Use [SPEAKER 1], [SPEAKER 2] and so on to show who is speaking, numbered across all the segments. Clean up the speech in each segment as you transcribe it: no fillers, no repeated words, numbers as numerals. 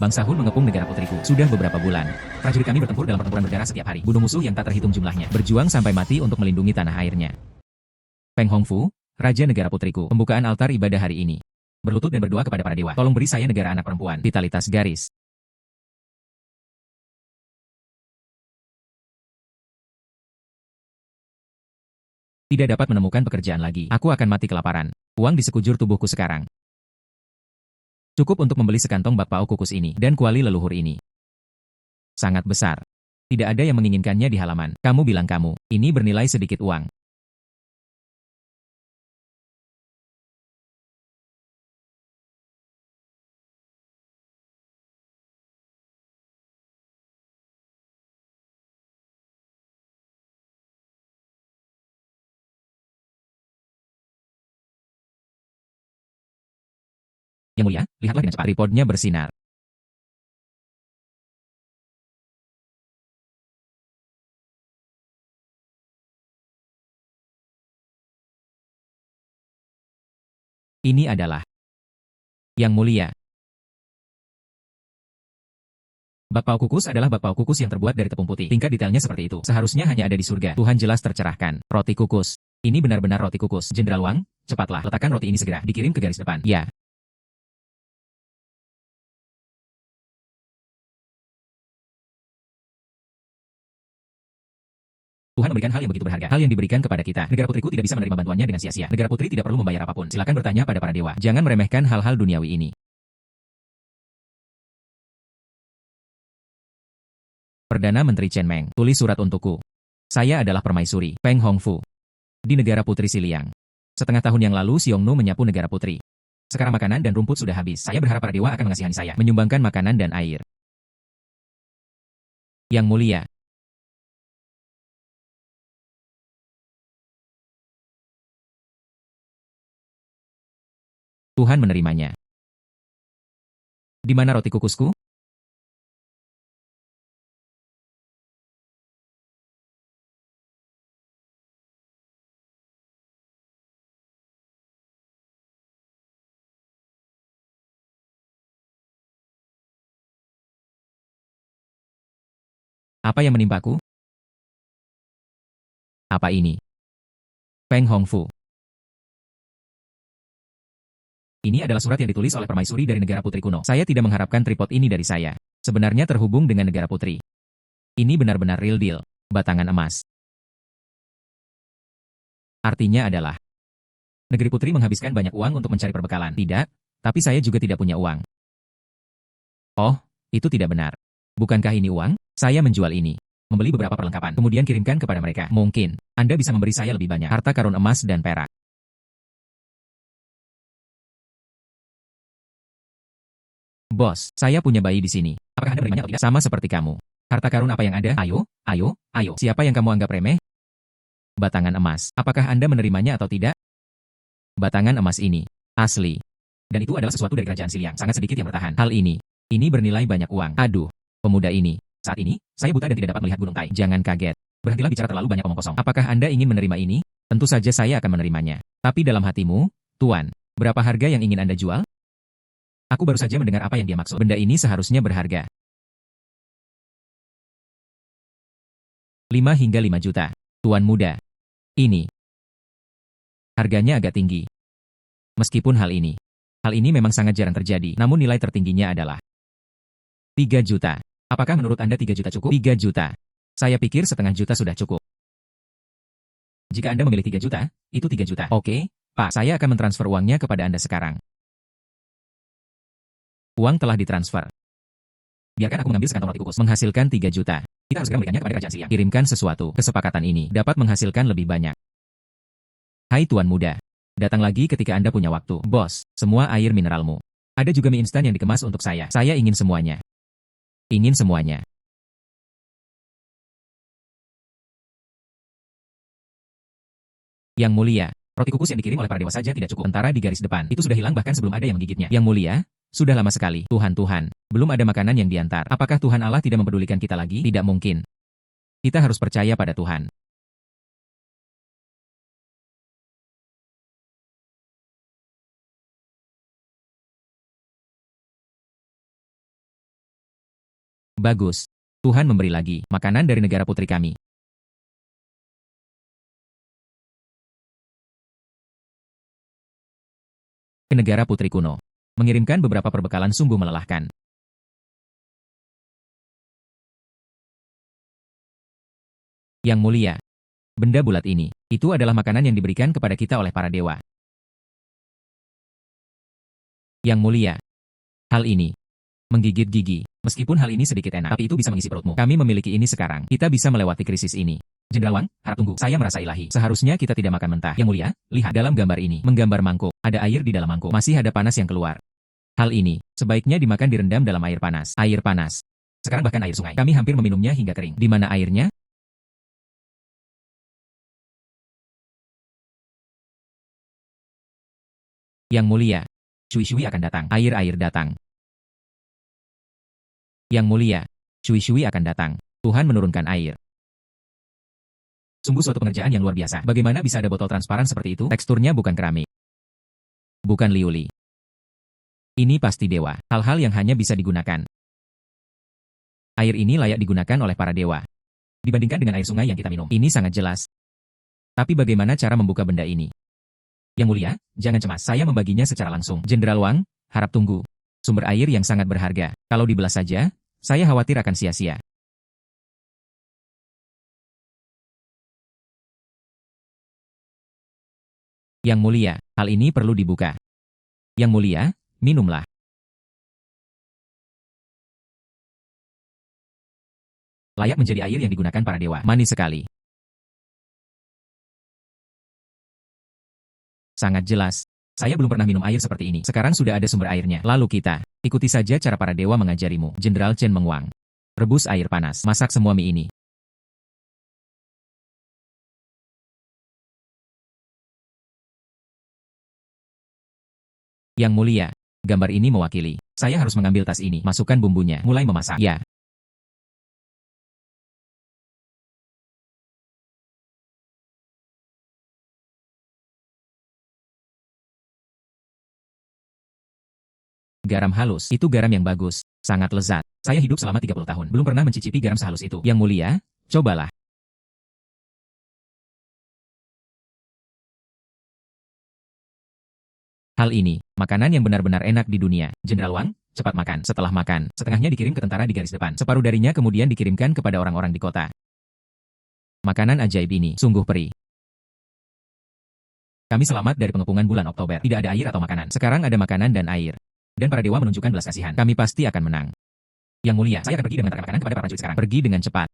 [SPEAKER 1] Bangsa Hun mengepung negara putriku. Sudah beberapa bulan. Prajurit kami bertempur dalam pertempuran berdarah setiap hari. Bunuh musuh yang tak terhitung jumlahnya. Berjuang sampai mati untuk melindungi tanah airnya. Peng Hongfu, Raja Negara Putriku. Pembukaan altar ibadah hari ini. Berlutut dan berdoa kepada para dewa. Tolong beri saya negara anak perempuan. Vitalitas garis. Tidak dapat menemukan pekerjaan lagi. Aku akan mati kelaparan. Uang di sekujur tubuhku sekarang. Cukup untuk membeli sekantong bakpao kukus ini dan kuali leluhur ini. Sangat besar. Tidak ada yang menginginkannya di halaman. Kamu bilang ini bernilai sedikit uang. Yang mulia, lihatlah dengan cepat. Tripodnya bersinar. Ini adalah Yang Mulia. Bakpao kukus adalah bakpao kukus yang terbuat dari tepung putih. Tingkat detailnya seperti itu. Seharusnya hanya ada di surga. Tuhan jelas tercerahkan. Roti kukus. Ini benar-benar roti kukus. Jenderal Wang, cepatlah. Letakkan roti ini segera. Dikirim ke garis depan. Ya. Tuhan memberikan hal yang begitu berharga. Hal yang diberikan kepada kita. Negara putriku tidak bisa menerima bantuannya dengan sia-sia. Negara putri tidak perlu membayar apapun. Silakan bertanya pada para dewa. Jangan meremehkan hal-hal duniawi ini. Perdana Menteri Chen Meng, tulis surat untukku. Saya adalah permaisuri, Peng Hongfu. Di negara putri Siliang. Setengah tahun yang lalu Xiongnu menyapu negara putri. Sekarang makanan dan rumput sudah habis. Saya berharap para dewa akan mengasihani saya. Menyumbangkan makanan dan air. Yang Mulia. Tuhan menerimanya. Di mana roti kukusku? Apa yang menimpaku? Apa ini? Peng Hongfu. Ini adalah surat yang ditulis oleh permaisuri dari negara putri kuno. Saya tidak mengharapkan tripod ini dari saya. Sebenarnya terhubung dengan negara putri. Ini benar-benar real deal. Batangan emas. Artinya adalah, negeri putri menghabiskan banyak uang untuk mencari perbekalan. Tidak, tapi saya juga tidak punya uang. Oh, itu tidak benar. Bukankah ini uang? Saya menjual ini. Membeli beberapa perlengkapan, kemudian kirimkan kepada mereka. Mungkin, Anda bisa memberi saya lebih banyak harta karun emas dan perak. Bos, saya punya bayi di sini. Apakah Anda menerimanya atau tidak? Sama seperti kamu. Harta karun apa yang ada? Ayo, ayo, ayo. Siapa yang kamu anggap remeh? Batangan emas. Apakah Anda menerimanya atau tidak? Batangan emas ini. Asli. Dan itu adalah sesuatu dari kerajaan Siliang. Sangat sedikit yang bertahan. Hal ini. Ini bernilai banyak uang. Aduh. Pemuda ini. Saat ini, saya buta dan tidak dapat melihat Gunung Tai. Jangan kaget. Berhentilah bicara terlalu banyak omong kosong. Apakah Anda ingin menerima ini? Tentu saja saya akan menerimanya. Tapi dalam hatimu, Tuan, berapa harga yang ingin Anda jual? Aku baru saja mendengar apa yang dia maksud. Benda ini seharusnya berharga 5 hingga 5 juta. Tuan muda. Ini. Harganya agak tinggi. Meskipun hal ini memang sangat jarang terjadi, namun nilai tertingginya adalah 3 juta. Apakah menurut Anda 3 juta cukup? 3 juta. Saya pikir setengah juta sudah cukup. Jika Anda memilih 3 juta, itu 3 juta. Oke, Pak, saya akan mentransfer uangnya kepada Anda sekarang. Uang telah ditransfer. Biarkan aku mengambil sekantong roti kukus. Menghasilkan 3 juta. Kita harus segera memberikannya kepada kerajaan Siliang. Kirimkan sesuatu. Kesepakatan ini dapat menghasilkan lebih banyak. Hai Tuan Muda. Datang lagi ketika Anda punya waktu. Bos, semua air mineralmu. Ada juga mie instan yang dikemas untuk saya. Saya ingin semuanya. Ingin semuanya. Yang Mulia. Roti kukus yang dikirim oleh para dewa saja tidak cukup. Antara di garis depan. Itu sudah hilang bahkan sebelum ada yang menggigitnya. Yang Mulia, sudah lama sekali. Tuhan, belum ada makanan yang diantar. Apakah Tuhan Allah tidak mempedulikan kita lagi? Tidak mungkin. Kita harus percaya pada Tuhan. Bagus. Tuhan memberi lagi makanan dari negara putri kami. Ke negara putri kuno. Mengirimkan beberapa perbekalan sungguh melelahkan. Yang mulia. Benda bulat ini, itu adalah makanan yang diberikan kepada kita oleh para dewa. Yang mulia. Hal ini menggigit gigi. Meskipun hal ini sedikit enak, tapi itu bisa mengisi perutmu. Kami memiliki ini sekarang. Kita bisa melewati krisis ini. Jenderal Wang, harap tunggu. Saya merasa ilahi. Seharusnya kita tidak makan mentah. Yang mulia, lihat dalam gambar ini. Menggambar mangkuk. Ada air di dalam mangkuk. Masih ada panas yang keluar. Hal ini, sebaiknya dimakan direndam dalam air panas. Air panas. Sekarang bahkan air sungai. Kami hampir meminumnya hingga kering. Di mana airnya? Yang mulia. Cui-cui akan datang. Air-air datang. Yang mulia. Cui-cui akan datang. Tuhan menurunkan air. Sungguh suatu pengerjaan yang luar biasa. Bagaimana bisa ada botol transparan seperti itu? Teksturnya bukan keramik. Bukan liuli. Ini pasti dewa. Hal-hal yang hanya bisa digunakan. Air ini layak digunakan oleh para dewa. Dibandingkan dengan air sungai yang kita minum. Ini sangat jelas. Tapi bagaimana cara membuka benda ini? Yang mulia, jangan cemas. Saya membaginya secara langsung. Jenderal Wang, harap tunggu. Sumber air yang sangat berharga. Kalau dibelah saja, saya khawatir akan sia-sia. Yang mulia, hal ini perlu dibuka. Yang mulia, minumlah. Layak menjadi air yang digunakan para dewa. Manis sekali. Sangat jelas. Saya belum pernah minum air seperti ini. Sekarang sudah ada sumber airnya. Lalu kita, ikuti saja cara para dewa mengajarimu. Jenderal Chen Mengwang. Rebus air panas. Masak semua mie ini. Yang mulia, gambar ini mewakili. Saya harus mengambil tas ini. Masukkan bumbunya. Mulai memasak. Ya. Garam halus. Itu garam yang bagus. Sangat lezat. Saya hidup selama 30 tahun. Belum pernah mencicipi garam sehalus itu. Yang mulia, cobalah. Hal ini, makanan yang benar-benar enak di dunia. Jenderal Wang, cepat makan. Setelah makan, setengahnya dikirim ke tentara di garis depan. Separuh darinya kemudian dikirimkan kepada orang-orang di kota. Makanan ajaib ini, sungguh perih. Kami selamat dari pengepungan bulan Oktober. Tidak ada air atau makanan. Sekarang ada makanan dan air. Dan para dewa menunjukkan belas kasihan. Kami pasti akan menang. Yang mulia, saya akan pergi dan mengantarkan makanan kepada para prajurit sekarang. Pergi dengan cepat.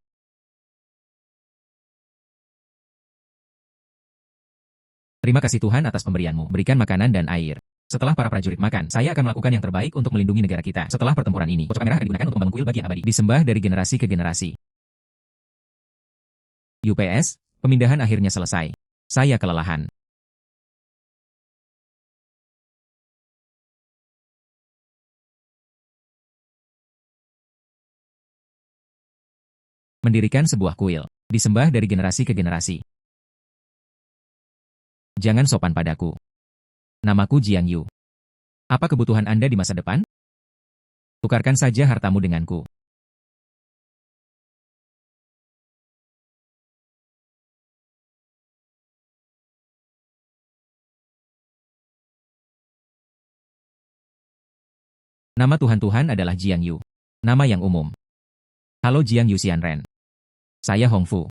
[SPEAKER 1] Terima kasih Tuhan atas pemberianmu. Berikan makanan dan air. Setelah para prajurit makan, saya akan melakukan yang terbaik untuk melindungi negara kita. Setelah pertempuran ini, kocokan merah akan digunakan untuk membangun kuil bagian abadi. Disembah dari generasi ke generasi. UPS, pemindahan akhirnya selesai. Saya kelelahan. Mendirikan sebuah kuil. Disembah dari generasi ke generasi. Jangan sopan padaku. Namaku Jiang Yu. Apa kebutuhan Anda di masa depan? Tukarkan saja hartamu denganku. Nama Tuhan adalah Jiang Yu. Nama yang umum. Halo Jiang Yu Xianren. Saya Hong Fu.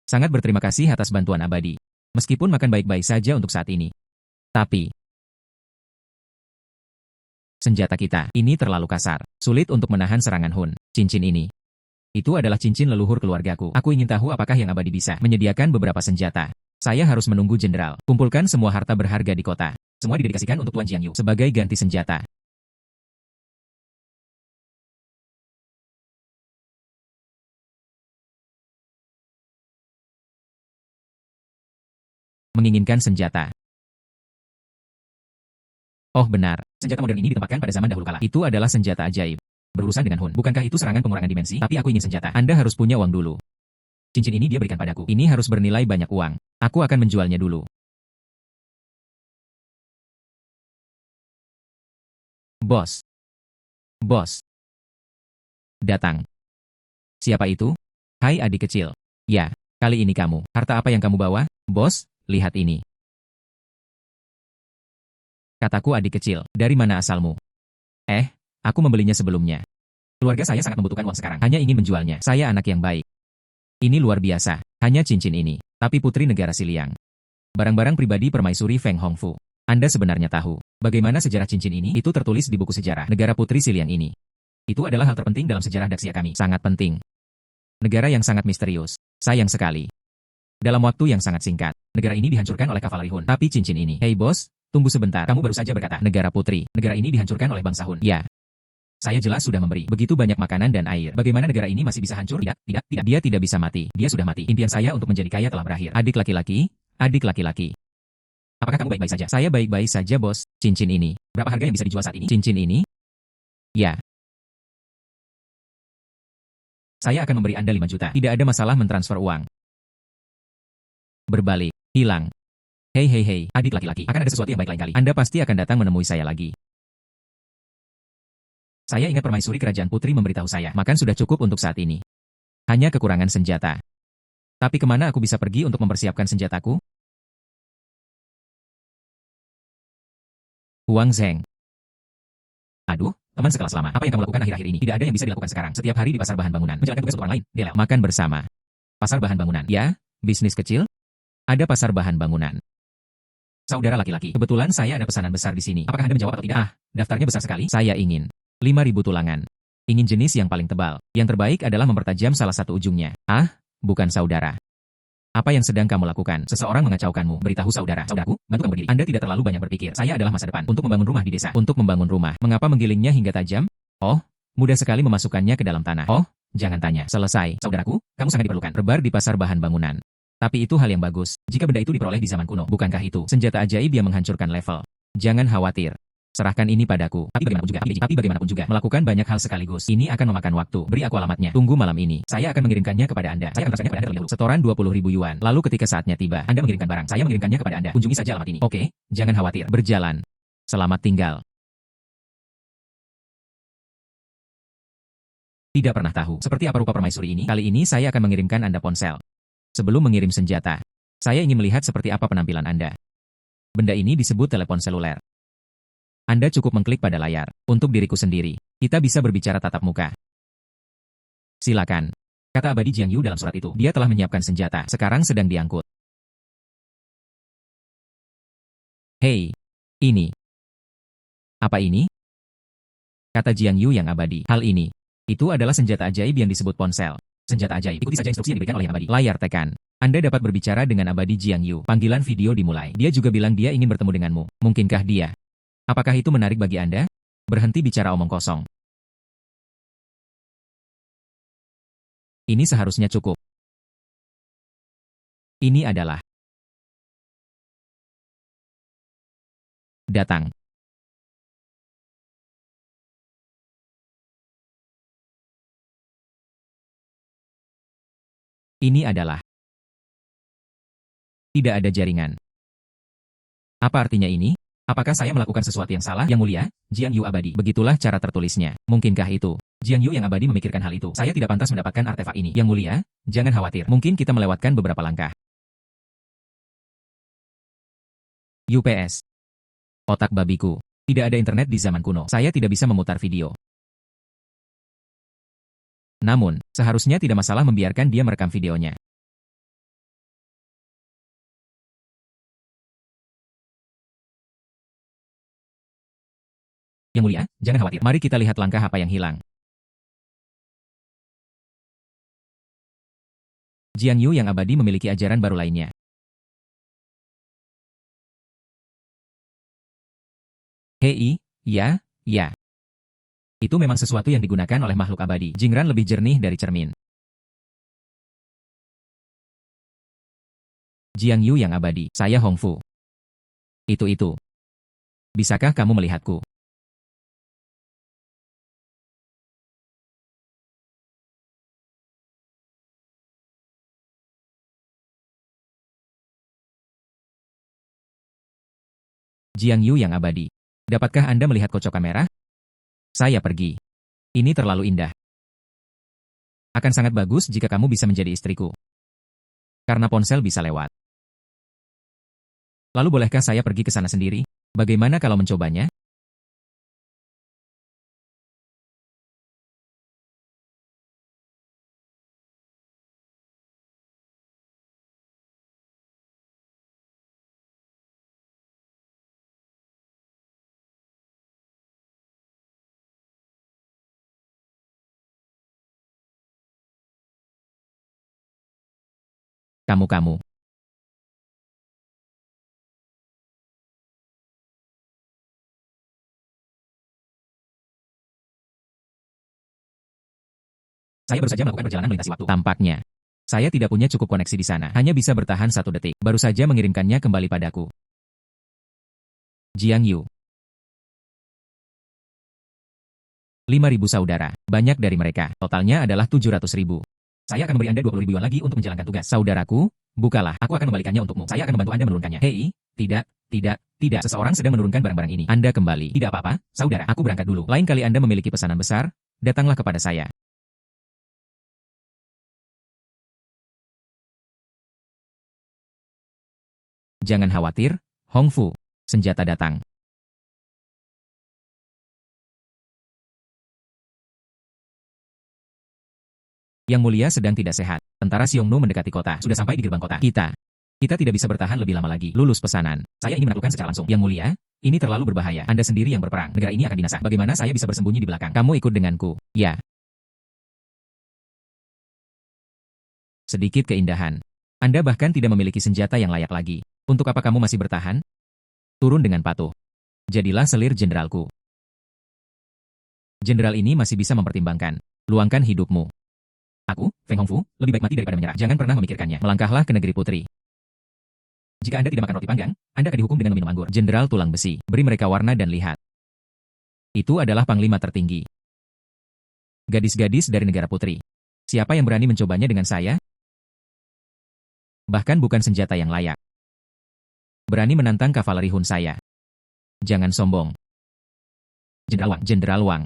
[SPEAKER 1] Sangat berterima kasih atas bantuan abadi. Meskipun makan baik-baik saja untuk saat ini. Tapi, senjata kita ini terlalu kasar. Sulit untuk menahan serangan Hun. Cincin ini. Itu adalah cincin leluhur keluargaku. Aku ingin tahu apakah yang abadi bisa menyediakan beberapa senjata. Saya harus menunggu jenderal. Kumpulkan semua harta berharga di kota. Semua didedikasikan untuk Tuan Jiang Yu sebagai ganti senjata. Menginginkan senjata. Oh benar, senjata modern ini ditempatkan pada zaman dahulu kala. Itu adalah senjata ajaib. Berurusan dengan Hun. Bukankah itu serangan pengurangan dimensi? Tapi aku ingin senjata. Anda harus punya uang dulu. Cincin ini dia berikan padaku. Ini harus bernilai banyak uang. Aku akan menjualnya dulu. Bos. Bos. datang. Siapa itu? Hai adik kecil. Ya, kali ini kamu. Harta apa yang kamu bawa? Bos, lihat ini. Kataku adik kecil, dari mana asalmu? Aku membelinya sebelumnya. Keluarga saya sangat membutuhkan uang sekarang, hanya ingin menjualnya. Saya anak yang baik. Ini luar biasa, hanya cincin ini. Tapi putri negara Siliang. Barang-barang pribadi permaisuri Feng Hongfu. Anda sebenarnya tahu, bagaimana sejarah cincin ini? Itu tertulis di buku sejarah negara putri Siliang ini. Itu adalah hal terpenting dalam sejarah Daxia kami. Sangat penting. Negara yang sangat misterius. Sayang sekali. Dalam waktu yang sangat singkat, negara ini dihancurkan oleh kavaleri Hun. Tapi cincin ini. Hei bos, tunggu sebentar. Kamu baru saja berkata, negara putri. Negara ini dihancurkan oleh bangsa Hun. Ya. Saya jelas sudah memberi begitu banyak makanan dan air. Bagaimana negara ini masih bisa hancur? Tidak. Dia tidak bisa mati. Dia sudah mati. Impian saya untuk menjadi kaya telah berakhir. Adik laki-laki. Apakah kamu baik-baik saja? Saya baik-baik saja, bos. Cincin ini. Berapa harga yang bisa dijual saat ini? Cincin ini? Ya. Saya akan memberi Anda 5 juta. Tidak ada masalah mentransfer uang. Berbalik. Hilang. Hei, adik laki-laki. Akan ada sesuatu yang baik lain kali. Anda pasti akan datang menemui saya lagi. Saya ingat permaisuri kerajaan putri memberitahu saya, makan sudah cukup untuk saat ini. Hanya kekurangan senjata. Tapi kemana aku bisa pergi untuk mempersiapkan senjataku? Huang Zheng. Aduh, teman sekelas lama. Apa yang kamu lakukan akhir-akhir ini? Tidak ada yang bisa dilakukan sekarang. Setiap hari di pasar bahan bangunan. Menjalankan tugas untuk orang lain. Delel. Makan bersama. Pasar bahan bangunan. Ya, bisnis kecil? Ada pasar bahan bangunan. Saudara laki-laki, kebetulan saya ada pesanan besar di sini. Apakah Anda menjawab atau tidak? Daftarnya besar sekali. Saya ingin 5.000 tulangan. Ingin jenis yang paling tebal. Yang terbaik adalah mempertajam salah satu ujungnya. Bukan saudara. Apa yang sedang kamu lakukan? Seseorang mengacaukanmu. Beritahu saudara. Saudaraku, bantu kamu berdiri. Anda tidak terlalu banyak berpikir. Saya adalah masa depan. Untuk membangun rumah di desa. Untuk membangun rumah. Mengapa menggilingnya hingga tajam? Oh, mudah sekali memasukkannya ke dalam tanah. Oh, jangan tanya. Selesai. Saudaraku, kamu sangat diperlukan. Rebar di pasar bahan bangunan. Tapi itu hal yang bagus. Jika benda itu diperoleh di zaman kuno. Bukankah itu senjata ajaib yang menghancurkan level? Jangan khawatir. Serahkan ini padaku. Tapi bagaimanapun juga, melakukan banyak hal sekaligus. Ini akan memakan waktu. Beri aku alamatnya. Tunggu malam ini. Saya akan mengirimkannya kepada Anda. Saya akan transfernya kepada Anda terlebih dahulu. Setoran 20.000 yuan. Lalu ketika saatnya tiba, Anda mengirimkan barang. Saya mengirimkannya kepada Anda. Kunjungi saja alamat ini. Oke, jangan khawatir. Berjalan. Selamat tinggal. Tidak pernah tahu seperti apa rupa permaisuri ini. Kali ini saya akan mengirimkan Anda ponsel. Sebelum mengirim senjata, saya ingin melihat seperti apa penampilan Anda. Benda ini disebut telepon seluler. Anda cukup mengklik pada layar. Untuk diriku sendiri, kita bisa berbicara tatap muka. Silakan. Kata abadi Jiang Yu dalam surat itu. Dia telah menyiapkan senjata. Sekarang sedang diangkut. Hei, ini. Apa ini? Kata Jiang Yu yang abadi. Hal ini. Itu adalah senjata ajaib yang disebut ponsel. Senjata ajaib. Ikuti saja instruksi yang diberikan oleh yang abadi. Layar tekan. Anda dapat berbicara dengan abadi Jiang Yu. Panggilan video dimulai. Dia juga bilang dia ingin bertemu denganmu. Mungkinkah dia? Apakah itu menarik bagi Anda? Berhenti bicara omong kosong. Ini seharusnya cukup. Ini adalah datang. Ini adalah tidak ada jaringan. Apa artinya ini? Apakah saya melakukan sesuatu yang salah? Yang mulia, Jiang Yu abadi. Begitulah cara tertulisnya. Mungkinkah itu? Jiang Yu yang abadi memikirkan hal itu. Saya tidak pantas mendapatkan artefak ini. Yang mulia, jangan khawatir. Mungkin kita melewatkan beberapa langkah. UPS. Otak babiku. Tidak ada internet di zaman kuno. Saya tidak bisa memutar video. Namun, seharusnya tidak masalah membiarkan dia merekam videonya. Yang mulia, jangan khawatir. Mari kita lihat langkah apa yang hilang. Jiang Yu yang abadi memiliki ajaran baru lainnya. Hei, ya. Itu memang sesuatu yang digunakan oleh makhluk abadi. Jingran lebih jernih dari cermin. Jiang Yu yang abadi, saya Hongfu. Itu. Bisakah kamu melihatku? Jiang Yu yang abadi. Dapatkah Anda melihat kocokan merah? Saya pergi. Ini terlalu indah. Akan sangat bagus jika kamu bisa menjadi istriku. Karena ponsel bisa lewat. Lalu bolehkah saya pergi ke sana sendiri? Bagaimana kalau mencobanya? Kamu-kamu. Saya baru saja melakukan perjalanan melintasi waktu. Tampaknya, saya tidak punya cukup koneksi di sana. Hanya bisa bertahan 1 detik. Baru saja mengirimkannya kembali padaku. Jiang Yu. 5.000 saudara. Banyak dari mereka. Totalnya adalah 700.000. Saya akan memberi Anda 20.000 yuan lagi untuk menjalankan tugas. Saudaraku, bukalah. Aku akan membalikannya untukmu. Saya akan membantu Anda menurunkannya. Hei, tidak, tidak, tidak. Seseorang sedang menurunkan barang-barang ini. Anda kembali. Tidak apa-apa, saudara. Aku berangkat dulu. Lain kali Anda memiliki pesanan besar, datanglah kepada saya. Jangan khawatir, Hong Fu. Senjata datang. Yang mulia sedang tidak sehat. Tentara Xiongnu mendekati kota. Sudah sampai di gerbang kota. Kita tidak bisa bertahan lebih lama lagi. Lulus pesanan. Saya ingin menaklukkan secara langsung. Yang mulia, ini terlalu berbahaya. Anda sendiri yang berperang. Negara ini akan binasa. Bagaimana saya bisa bersembunyi di belakang? Kamu ikut denganku. Ya. Sedikit keindahan. Anda bahkan tidak memiliki senjata yang layak lagi. Untuk apa kamu masih bertahan? Turun dengan patuh. Jadilah selir jenderalku. Jenderal ini masih bisa mempertimbangkan. Luangkan hidupmu. Aku, Feng Hongfu, lebih baik mati daripada menyerah. Jangan pernah memikirkannya. Melangkahlah ke negeri putri. Jika Anda tidak makan roti panggang, Anda akan dihukum dengan meminum anggur. Jenderal tulang besi. Beri mereka warna dan lihat. Itu adalah panglima tertinggi. Gadis-gadis dari negara putri. Siapa yang berani mencobanya dengan saya? Bahkan bukan senjata yang layak. Berani menantang kavaleri Hun saya. Jangan sombong. Jenderal Wang. Jenderal Wang.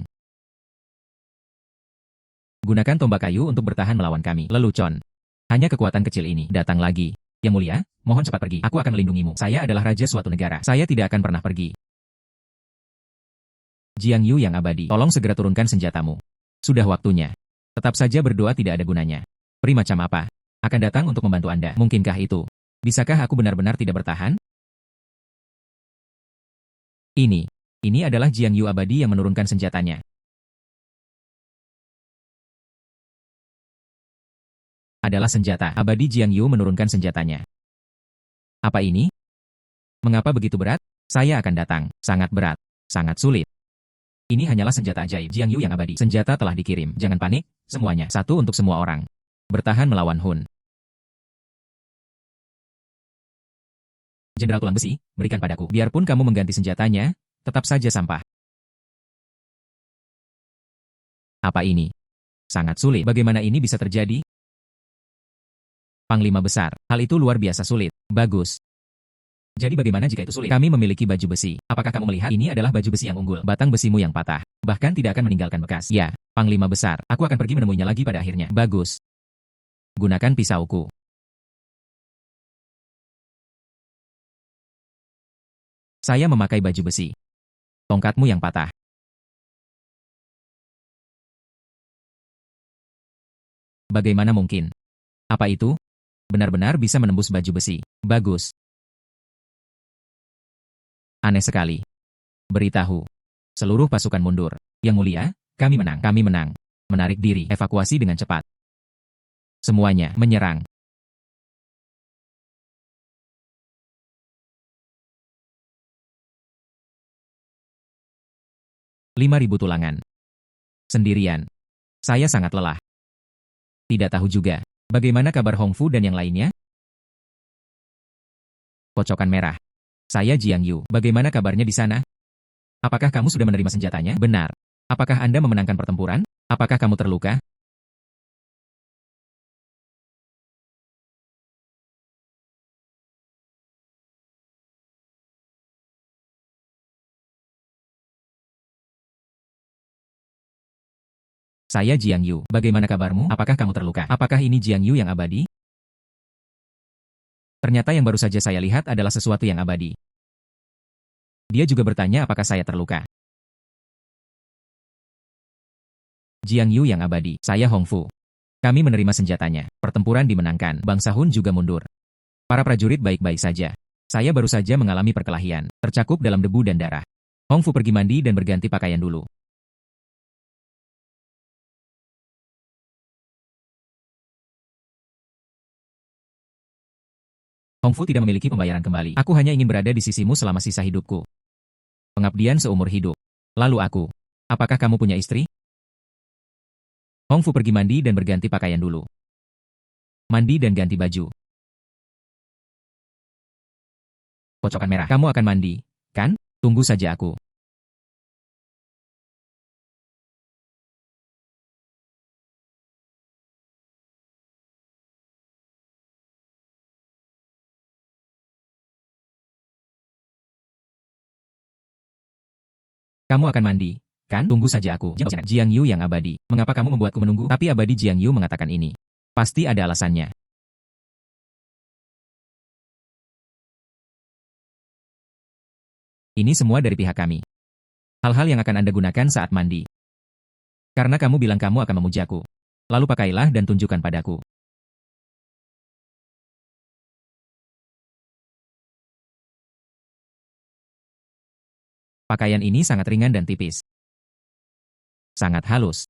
[SPEAKER 1] Gunakan tombak kayu untuk bertahan melawan kami. Lelucon. Hanya kekuatan kecil ini. Datang lagi. Yang mulia, mohon cepat pergi. Aku akan melindungimu. Saya adalah raja suatu negara. Saya tidak akan pernah pergi. Jiang Yu yang abadi. Tolong segera turunkan senjatamu. Sudah waktunya. Tetap saja berdoa tidak ada gunanya. Peri macam apa? Akan datang untuk membantu Anda. Mungkinkah itu? Bisakah aku benar-benar tidak bertahan? Ini adalah Jiang Yu abadi yang menurunkan senjatanya. Adalah senjata. Abadi Jiang Yu menurunkan senjatanya. Apa ini? Mengapa begitu berat? Saya akan datang. Sangat berat. Sangat sulit. Ini hanyalah senjata ajaib Jiang Yu yang abadi. Senjata telah dikirim. Jangan panik, semuanya. Satu untuk semua orang. Bertahan melawan Hun. Jenderal tulang besi, berikan padaku. Biarpun kamu mengganti senjatanya, tetap saja sampah. Apa ini? Sangat sulit. Bagaimana ini bisa terjadi? Panglima besar. Hal itu luar biasa sulit. Bagus. Jadi bagaimana jika itu sulit? Kami memiliki baju besi. Apakah kamu melihat ini adalah baju besi yang unggul? Batang besimu yang patah. Bahkan tidak akan meninggalkan bekas. Ya, Panglima besar. Aku akan pergi menemuinya lagi pada akhirnya. Bagus. Gunakan pisauku. Saya memakai baju besi. Tongkatmu yang patah. Bagaimana mungkin? Apa itu? Benar-benar bisa menembus baju besi. Bagus. Aneh sekali. Beritahu. Seluruh pasukan mundur. Yang mulia, kami menang. Kami menang. Menarik diri. Evakuasi dengan cepat. Semuanya menyerang. Ribu tulangan. Sendirian. Saya sangat lelah. Tidak tahu juga. Bagaimana kabar Hong Fu dan yang lainnya? Kocokan merah. Saya Jiang Yu. Bagaimana kabarnya di sana? Apakah kamu sudah menerima senjatanya? Benar. Apakah Anda memenangkan pertempuran? Apakah kamu terluka? Saya Jiang Yu. Bagaimana kabarmu? Apakah kamu terluka? Apakah ini Jiang Yu yang abadi? Ternyata yang baru saja saya lihat adalah sesuatu yang abadi. Dia juga bertanya apakah saya terluka. Jiang Yu yang abadi, saya Hong Fu. Kami menerima senjatanya. Pertempuran dimenangkan. Bangsa Hun juga mundur. Para prajurit baik-baik saja. Saya baru saja mengalami perkelahian, tercakup dalam debu dan darah. Hong Fu pergi mandi dan berganti pakaian dulu. Hong Fu tidak memiliki pembayaran kembali. Aku hanya ingin berada di sisimu selama sisa hidupku. Pengabdian seumur hidup. Lalu aku. Apakah kamu punya istri? Hong Fu pergi mandi dan berganti pakaian dulu. Mandi dan ganti baju. Pocokan merah. Kamu akan mandi, kan? Tunggu saja aku. Kamu akan mandi, kan? Tunggu saja aku. Jiang Yu yang abadi. Mengapa kamu membuatku menunggu? Tapi abadi Jiang Yu mengatakan ini. Pasti ada alasannya. Ini semua dari pihak kami. Hal-hal yang akan Anda gunakan saat mandi. Karena kamu bilang kamu akan memujaku. Lalu pakailah dan tunjukkan padaku. Pakaian ini sangat ringan dan tipis. Sangat halus.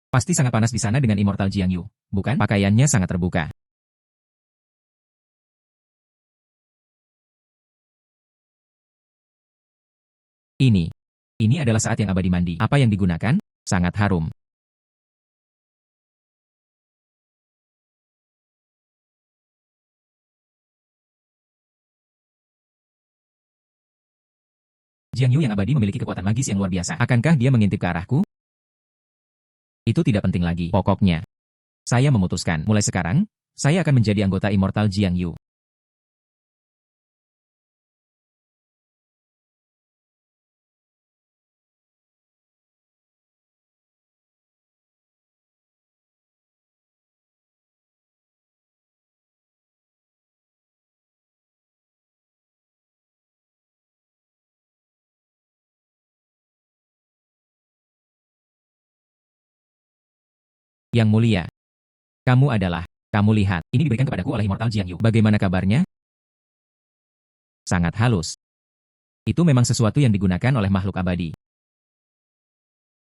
[SPEAKER 1] Pasti sangat panas di sana dengan Immortal Jiang Yu, bukan? Pakaiannya sangat terbuka. Ini adalah saat yang abadi mandi. Apa yang digunakan? Sangat harum. Jiang Yu yang abadi memiliki kekuatan magis yang luar biasa. Akankah dia mengintip ke arahku? Itu tidak penting lagi. Pokoknya, saya memutuskan, mulai sekarang, saya akan menjadi anggota Immortal Jiang Yu. Yang mulia, kamu lihat, ini diberikan kepadaku oleh Immortal Jiang Yu. Bagaimana kabarnya? Sangat halus. Itu memang sesuatu yang digunakan oleh makhluk abadi.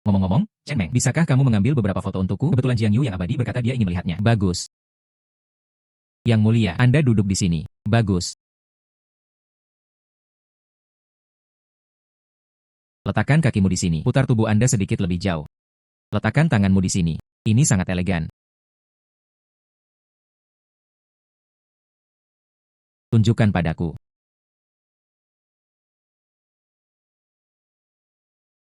[SPEAKER 1] Ngomong-ngomong, Chen Meng, bisakah kamu mengambil beberapa foto untukku? Kebetulan Jiang Yu yang abadi berkata dia ingin melihatnya. Bagus. Yang mulia, Anda duduk di sini. Bagus. Letakkan kakimu di sini. Putar tubuh Anda sedikit lebih jauh. Letakkan tanganmu di sini. Ini sangat elegan. Tunjukkan padaku.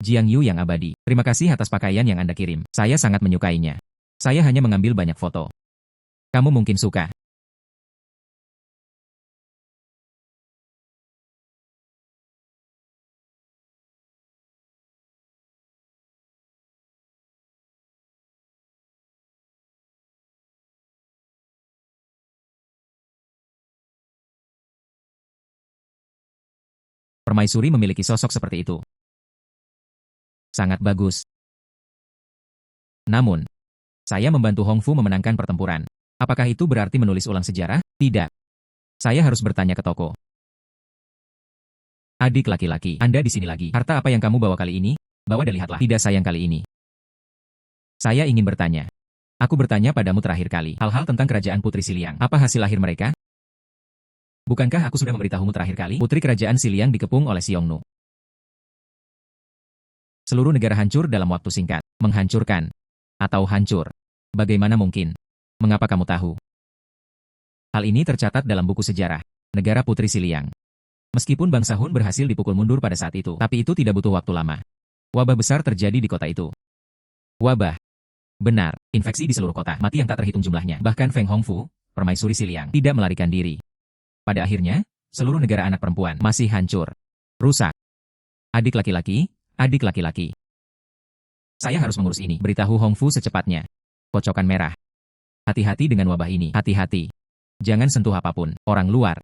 [SPEAKER 1] Jiang Yu yang abadi, terima kasih atas pakaian yang Anda kirim. Saya sangat menyukainya. Saya hanya mengambil banyak foto. Kamu mungkin suka. Permaisuri memiliki sosok seperti itu. Sangat bagus. Namun, saya membantu Hong Fu memenangkan pertempuran. Apakah itu berarti menulis ulang sejarah? Tidak. Saya harus bertanya ke toko. Adik laki-laki, Anda di sini lagi. Harta apa yang kamu bawa kali ini? Bawa dan lihatlah. Tidak sayang kali ini. Saya ingin bertanya. Aku bertanya padamu terakhir kali. Hal-hal tentang kerajaan Putri Siliang. Apa hasil lahir mereka? Bukankah aku sudah memberitahumu terakhir kali? Putri kerajaan Siliang dikepung oleh Xiongnu. Seluruh negara hancur dalam waktu singkat. Menghancurkan. Atau hancur. Bagaimana mungkin? Mengapa kamu tahu? Hal ini tercatat dalam buku sejarah. Negara Putri Siliang. Meskipun bangsa Hun berhasil dipukul mundur pada saat itu, tapi itu tidak butuh waktu lama. Wabah besar terjadi di kota itu. Wabah. Benar, infeksi di seluruh kota, mati yang tak terhitung jumlahnya. Bahkan Feng Hongfu, permaisuri Siliang, tidak melarikan diri. Pada akhirnya, seluruh negara anak perempuan masih hancur. Rusak. Adik laki-laki, adik laki-laki. Saya harus mengurus ini. Beritahu Hongfu secepatnya. Kocokan merah. Hati-hati dengan wabah ini. Hati-hati. Jangan sentuh apapun. Orang luar.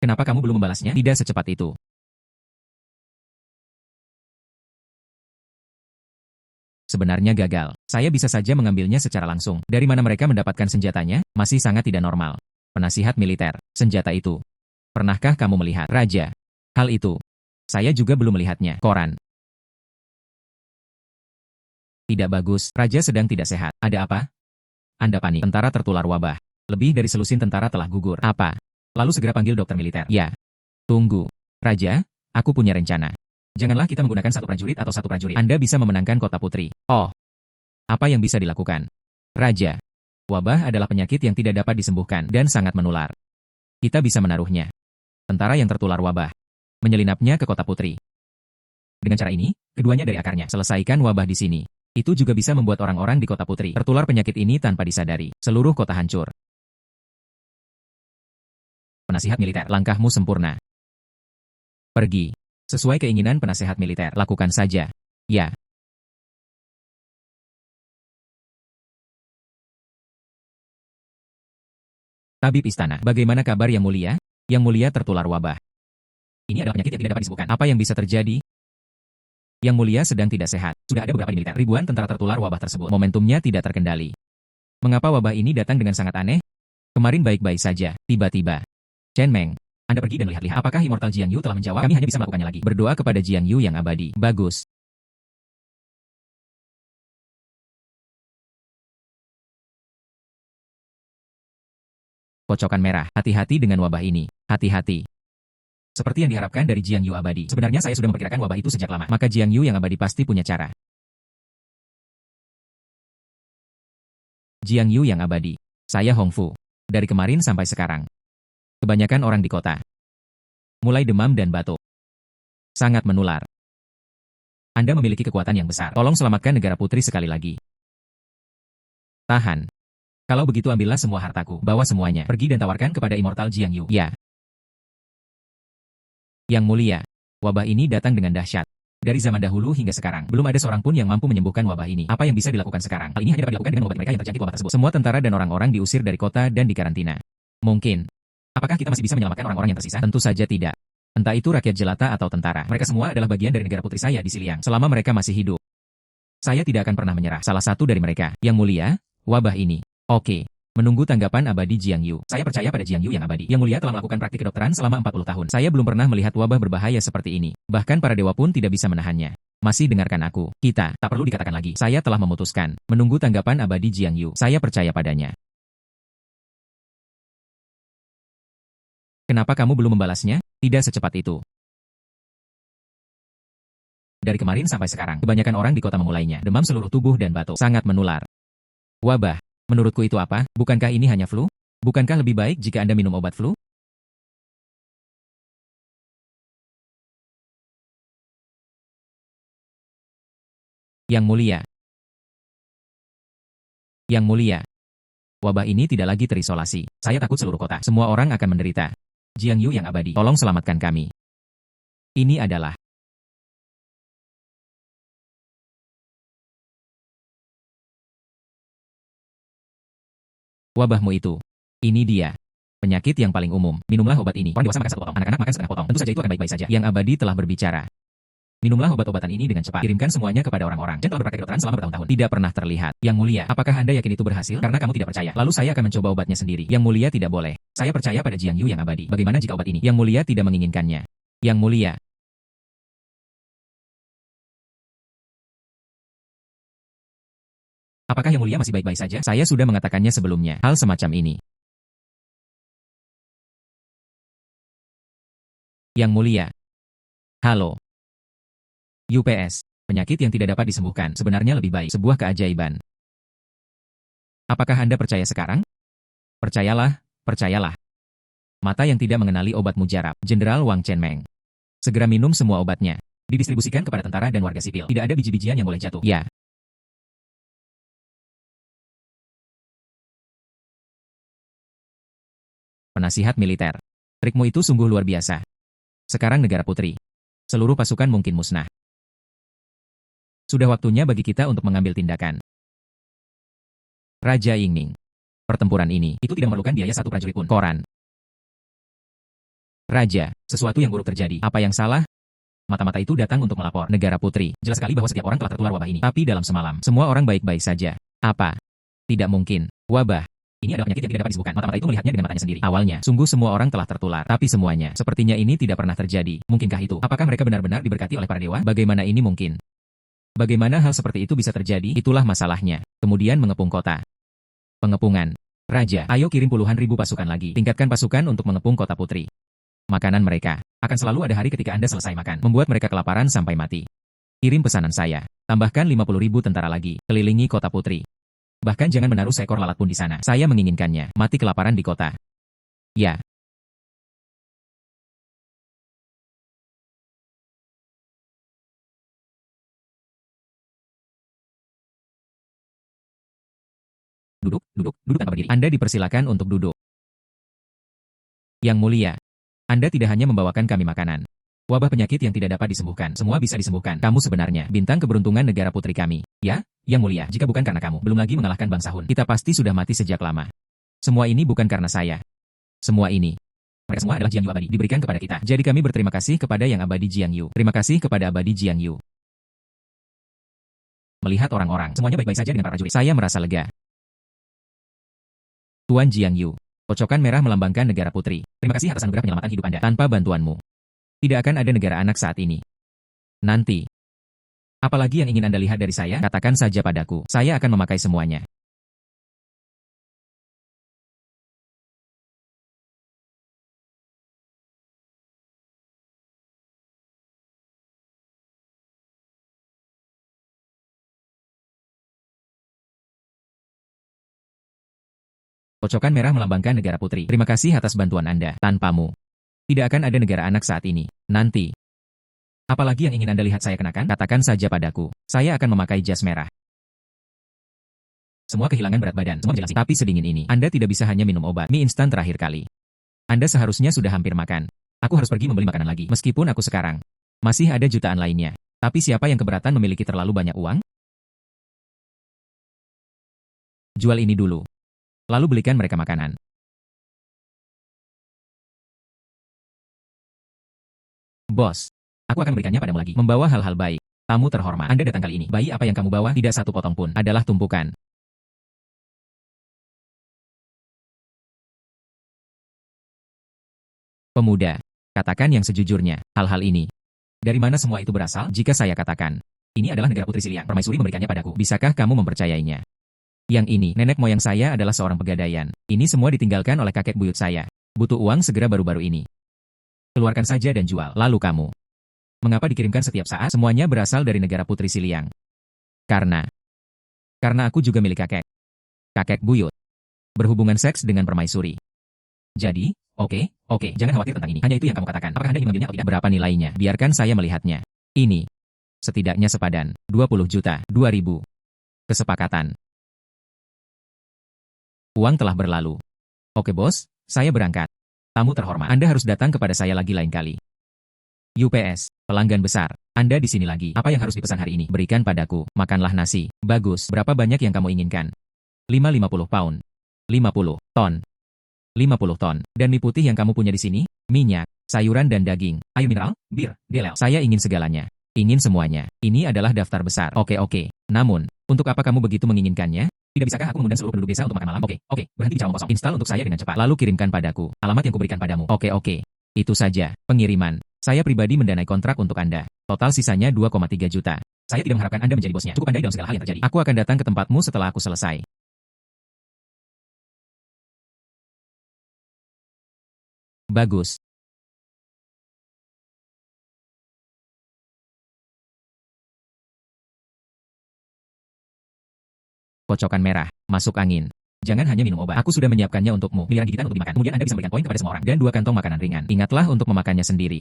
[SPEAKER 1] Kenapa kamu belum membalasnya? Tidak secepat itu. Sebenarnya gagal. Saya bisa saja mengambilnya secara langsung. Dari mana mereka mendapatkan senjatanya? Masih sangat tidak normal. Penasihat militer. Senjata itu. Pernahkah kamu melihat? Raja. Hal itu. Saya juga belum melihatnya. Koran. Tidak bagus. Raja sedang tidak sehat. Ada apa? Anda panik. Tentara tertular wabah. Lebih dari selusin tentara telah gugur. Apa? Lalu segera panggil dokter militer. Ya. Tunggu. Raja, aku punya rencana. Janganlah kita menggunakan satu prajurit atau satu prajurit. Anda bisa memenangkan kota putri. Oh. Apa yang bisa dilakukan? Raja. Wabah adalah penyakit yang tidak dapat disembuhkan dan sangat menular. Kita bisa menaruhnya. Tentara yang tertular wabah. Menyelinapnya ke kota putri. Dengan cara ini, keduanya dari akarnya. Selesaikan wabah di sini. Itu juga bisa membuat orang-orang di kota putri tertular penyakit ini tanpa disadari. Seluruh kota hancur. Penasihat militer, langkahmu sempurna. Pergi. Sesuai keinginan penasehat militer, lakukan saja. Ya. Tabib istana, bagaimana kabar Yang Mulia? Yang Mulia tertular wabah. Ini adalah penyakit yang tidak dapat disembuhkan. Apa yang bisa terjadi? Yang Mulia sedang tidak sehat. Sudah ada beberapa di militer. Ribuan tentara tertular wabah tersebut. Momentumnya tidak terkendali. Mengapa wabah ini datang dengan sangat aneh? Kemarin baik-baik saja. Tiba-tiba. Chen Meng. Anda pergi dan lihat-lihat. Apakah Immortal Jiang Yu telah menjawab? Kami hanya bisa melakukannya lagi. Berdoa kepada Jiang Yu yang abadi. Bagus. Kocokan merah. Hati-hati dengan wabah ini. Hati-hati. Seperti yang diharapkan dari Jiang Yu abadi. Sebenarnya saya sudah memperkirakan wabah itu sejak lama. Maka Jiang Yu yang abadi pasti punya cara. Jiang Yu yang abadi. Saya Hongfu. Dari kemarin sampai sekarang. Kebanyakan orang di kota. Mulai demam dan batuk. Sangat menular. Anda memiliki kekuatan yang besar. Tolong selamatkan negara putri sekali lagi. Tahan. Kalau begitu ambillah semua hartaku. Bawa semuanya. Pergi dan tawarkan kepada Immortal Jiang Yu. Ya. Yang Mulia. Wabah ini datang dengan dahsyat. Dari zaman dahulu hingga sekarang, belum ada seorang pun yang mampu menyembuhkan wabah ini. Apa yang bisa dilakukan sekarang? Hal ini hanya dapat dilakukan dengan obat mereka yang terjangkit wabah tersebut. Semua tentara dan orang-orang diusir dari kota dan dikarantina. Mungkin. Apakah kita masih bisa menyelamatkan orang-orang yang tersisa? Tentu saja tidak. Entah itu rakyat jelata atau tentara. Mereka semua adalah bagian dari negara putri saya di Siliang. Selama mereka masih hidup. Saya tidak akan pernah menyerah. Salah satu dari mereka. Yang Mulia, wabah ini. Oke. Menunggu tanggapan abadi Jiang Yu. Saya percaya pada Jiang Yu yang abadi. Yang Mulia telah melakukan praktik kedokteran selama 40 tahun. Saya belum pernah melihat wabah berbahaya seperti ini. Bahkan para dewa pun tidak bisa menahannya. Masih dengarkan aku. Kita, tak perlu dikatakan lagi. Saya telah memutuskan. Menunggu tanggapan abadi Jiang Yu. Saya percaya padanya. Kenapa kamu belum membalasnya? Tidak secepat itu. Dari kemarin sampai sekarang, kebanyakan orang di kota memulainya. Demam seluruh tubuh dan batuk. Sangat menular. Wabah. Menurutku itu apa? Bukankah ini hanya flu? Bukankah lebih baik jika Anda minum obat flu? Yang Mulia. Yang Mulia. Wabah ini tidak lagi terisolasi. Saya takut seluruh kota. Semua orang akan menderita. Jiang Yu yang abadi. Tolong selamatkan kami. Ini adalah wabahmu itu. Ini dia. Penyakit yang paling umum. Minumlah obat ini. Orang dewasa makan satu potong. Anak-anak makan setengah potong. Tentu saja itu akan baik-baik saja. Yang abadi telah berbicara. Minumlah obat-obatan ini dengan cepat. Kirimkan semuanya kepada orang-orang. Chen telah berpraktek kedokteran selama bertahun-tahun. Tidak pernah terlihat. Yang Mulia, apakah Anda yakin itu berhasil? Karena kamu tidak percaya. Lalu saya akan mencoba obatnya sendiri. Yang Mulia tidak boleh. Saya percaya pada Jiang Yu yang abadi. Bagaimana jika obat ini? Yang Mulia tidak menginginkannya. Yang Mulia. Apakah Yang Mulia masih baik-baik saja? Saya sudah mengatakannya sebelumnya. Hal semacam ini. Yang Mulia. Halo. UPS. Penyakit yang tidak dapat disembuhkan sebenarnya lebih baik. Sebuah keajaiban. Apakah Anda percaya sekarang? Percayalah, percayalah. Mata yang tidak mengenali obat mujarab. Jenderal Wang Chenmeng. Segera minum semua obatnya. Didistribusikan kepada tentara dan warga sipil. Tidak ada biji-bijian yang boleh jatuh. Ya. Penasihat militer. Trikmu itu sungguh luar biasa. Sekarang negara putri. Seluruh pasukan mungkin musnah. Sudah waktunya bagi kita untuk mengambil tindakan. Raja Yingning. Pertempuran ini, itu tidak memerlukan biaya satu prajurit pun. Koran. Raja, sesuatu yang buruk terjadi. Apa yang salah? Mata-mata itu datang untuk melapor. Negara putri. Jelas sekali bahwa setiap orang telah tertular wabah ini. Tapi dalam semalam, semua orang baik-baik saja. Apa? Tidak mungkin. Wabah. Ini adalah penyakit yang tidak dapat disembuhkan. Mata-mata itu melihatnya dengan matanya sendiri. Awalnya, sungguh semua orang telah tertular. Tapi semuanya, sepertinya ini tidak pernah terjadi. Mungkinkah itu? Apakah mereka benar-benar diberkati oleh para dewa? Bagaimana ini mungkin? Bagaimana hal seperti itu bisa terjadi? Itulah masalahnya. Kemudian mengepung kota. Pengepungan. Raja, ayo kirim puluhan ribu pasukan lagi. Tingkatkan pasukan untuk mengepung kota putri. Makanan mereka. Akan selalu ada hari ketika Anda selesai makan. Membuat mereka kelaparan sampai mati. Kirim pesanan saya. Tambahkan 50.000 tentara lagi. Kelilingi kota putri. Bahkan jangan menaruh seekor lalat pun di sana. Saya menginginkannya. Mati kelaparan di kota. Ya. Duduk tanpa berdiri. Anda dipersilakan untuk duduk. Yang mulia. Anda tidak hanya membawakan kami makanan. Wabah penyakit yang tidak dapat disembuhkan. Semua bisa disembuhkan. Kamu sebenarnya bintang keberuntungan negara putri kami. Ya, yang mulia. Jika bukan karena kamu, belum lagi mengalahkan bangsa Hun, kita pasti sudah mati sejak lama. Semua ini bukan karena saya. Semua ini. Mereka semua adalah Jiang Yu abadi. Diberikan kepada kita. Jadi kami berterima kasih kepada yang abadi Jiang Yu. Terima kasih kepada abadi Jiang Yu. Melihat orang-orang, semuanya baik-baik saja dengan para prajurit. Saya merasa lega. Tuan Jiang Yu. Kocokan merah melambangkan negara putri. Terima kasih atas anugerah penyelamatan hidup Anda. Tanpa bantuanmu, tidak akan ada negara anak saat ini. Nanti. Apalagi yang ingin Anda lihat dari saya? Katakan saja padaku. Saya akan memakai semuanya. Kocokan merah melambangkan negara putri. Terima kasih atas bantuan Anda. Tanpamu, tidak akan ada negara anak saat ini. Nanti. Apalagi yang ingin Anda lihat saya kenakan? Katakan saja padaku. Saya akan memakai jas merah. Semua kehilangan berat badan. Semua menjelaskan. Tapi sedingin ini, Anda tidak bisa hanya minum obat mie instan terakhir kali. Anda seharusnya sudah hampir makan. Aku harus pergi membeli makanan lagi. Meskipun aku sekarang masih ada jutaan lainnya. Tapi siapa yang keberatan memiliki terlalu banyak uang? Jual ini dulu. Lalu belikan mereka makanan. Bos, aku akan memberikannya padamu lagi. Membawa hal-hal baik. Tamu terhormat. Anda datang kali ini. Bayi apa yang kamu bawa? Tidak satu potong pun. Adalah tumpukan. Pemuda. Katakan yang sejujurnya. Hal-hal ini. Dari mana semua itu berasal? Jika saya katakan, ini adalah negara putri Siliang. Permaisuri memberikannya padaku. Bisakah kamu mempercayainya? Yang ini, nenek moyang saya adalah seorang pegadaian. Ini semua ditinggalkan oleh kakek buyut saya. Butuh uang segera baru-baru ini. Keluarkan saja dan jual. Lalu kamu. Mengapa dikirimkan setiap saat? Semuanya berasal dari negara putri Siliang. Karena aku juga milik kakek. Kakek buyut. Berhubungan seks dengan permaisuri. Jadi, oke, jangan khawatir tentang ini. Hanya itu yang kamu katakan. Apakah Anda ingin mengambilnya atau tidak? Berapa nilainya? Biarkan saya melihatnya. Ini. Setidaknya sepadan. 20 juta. 2.000. Kesepakatan. Uang telah berlalu. Oke bos, saya berangkat. Tamu terhormat, Anda harus datang kepada saya lagi lain kali. UPS, pelanggan besar. Anda di sini lagi. Apa yang harus dipesan hari ini? Berikan padaku. Makanlah nasi. Bagus. Berapa banyak yang kamu inginkan? 50 pound. 50 ton. 50 ton. Dan mie putih yang kamu punya di sini? Minyak, sayuran dan daging. Air mineral, bir, gelel. Saya ingin segalanya. Ingin semuanya. Ini adalah daftar besar. Oke. Namun, untuk apa kamu begitu menginginkannya? Tidak bisakah aku mengundang seluruh penduduk desa untuk makan malam? Oke. Berhenti bicara kosong. Install untuk saya dengan cepat. Lalu kirimkan padaku. Alamat yang kuberikan padamu. Oke. Itu saja. Pengiriman. Saya pribadi mendanai kontrak untuk Anda. Total sisanya 2,3 juta. Saya tidak mengharapkan Anda menjadi bosnya. Cukup pandai dalam segala hal yang terjadi. Aku akan datang ke tempatmu setelah aku selesai. Bagus. Kocokan merah. Masuk angin. Jangan hanya minum obat. Aku sudah menyiapkannya untukmu. Miliaran gigitan untuk dimakan. Kemudian Anda bisa memberikan poin kepada semua orang. Dan 2 kantong makanan ringan. Ingatlah untuk memakannya sendiri.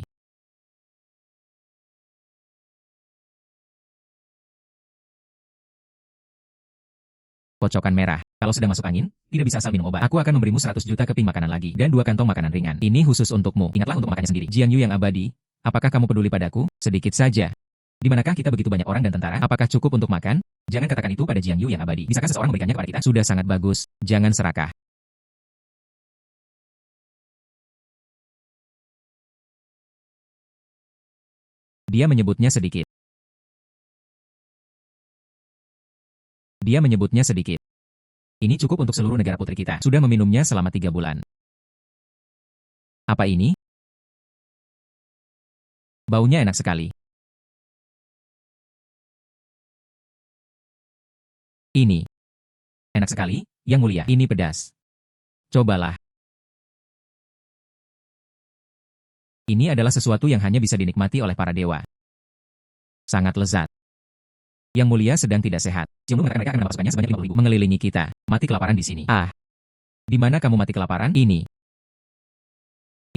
[SPEAKER 1] Kocokan merah. Kalau sedang masuk angin, tidak bisa asal minum obat. Aku akan memberimu 100 juta keping makanan lagi, dan 2 kantong makanan ringan. Ini khusus untukmu. Ingatlah untuk makannya sendiri. Jiang Yu yang abadi, apakah kamu peduli padaku? Sedikit saja. Di manakah kita begitu banyak orang dan tentara? Apakah cukup untuk makan? Jangan katakan itu pada Jiang Yu yang abadi. Bisakah seseorang memberikannya kepada kita? Sudah sangat bagus. Jangan serakah. Dia menyebutnya sedikit. Dia menyebutnya sedikit. Ini cukup untuk seluruh negara putri kita. Sudah meminumnya selama 3 bulan. Apa ini? Baunya enak sekali. Ini. Enak sekali, Yang Mulia. Ini pedas. Cobalah. Ini adalah sesuatu yang hanya bisa dinikmati oleh para dewa. Sangat lezat. Yang Mulia sedang tidak sehat. Cium mengatakan mereka akan mendapat pasukannya sebanyak 50.000 mengelilingi kita. Mati kelaparan di sini. Ah. Di mana kamu mati kelaparan? Ini.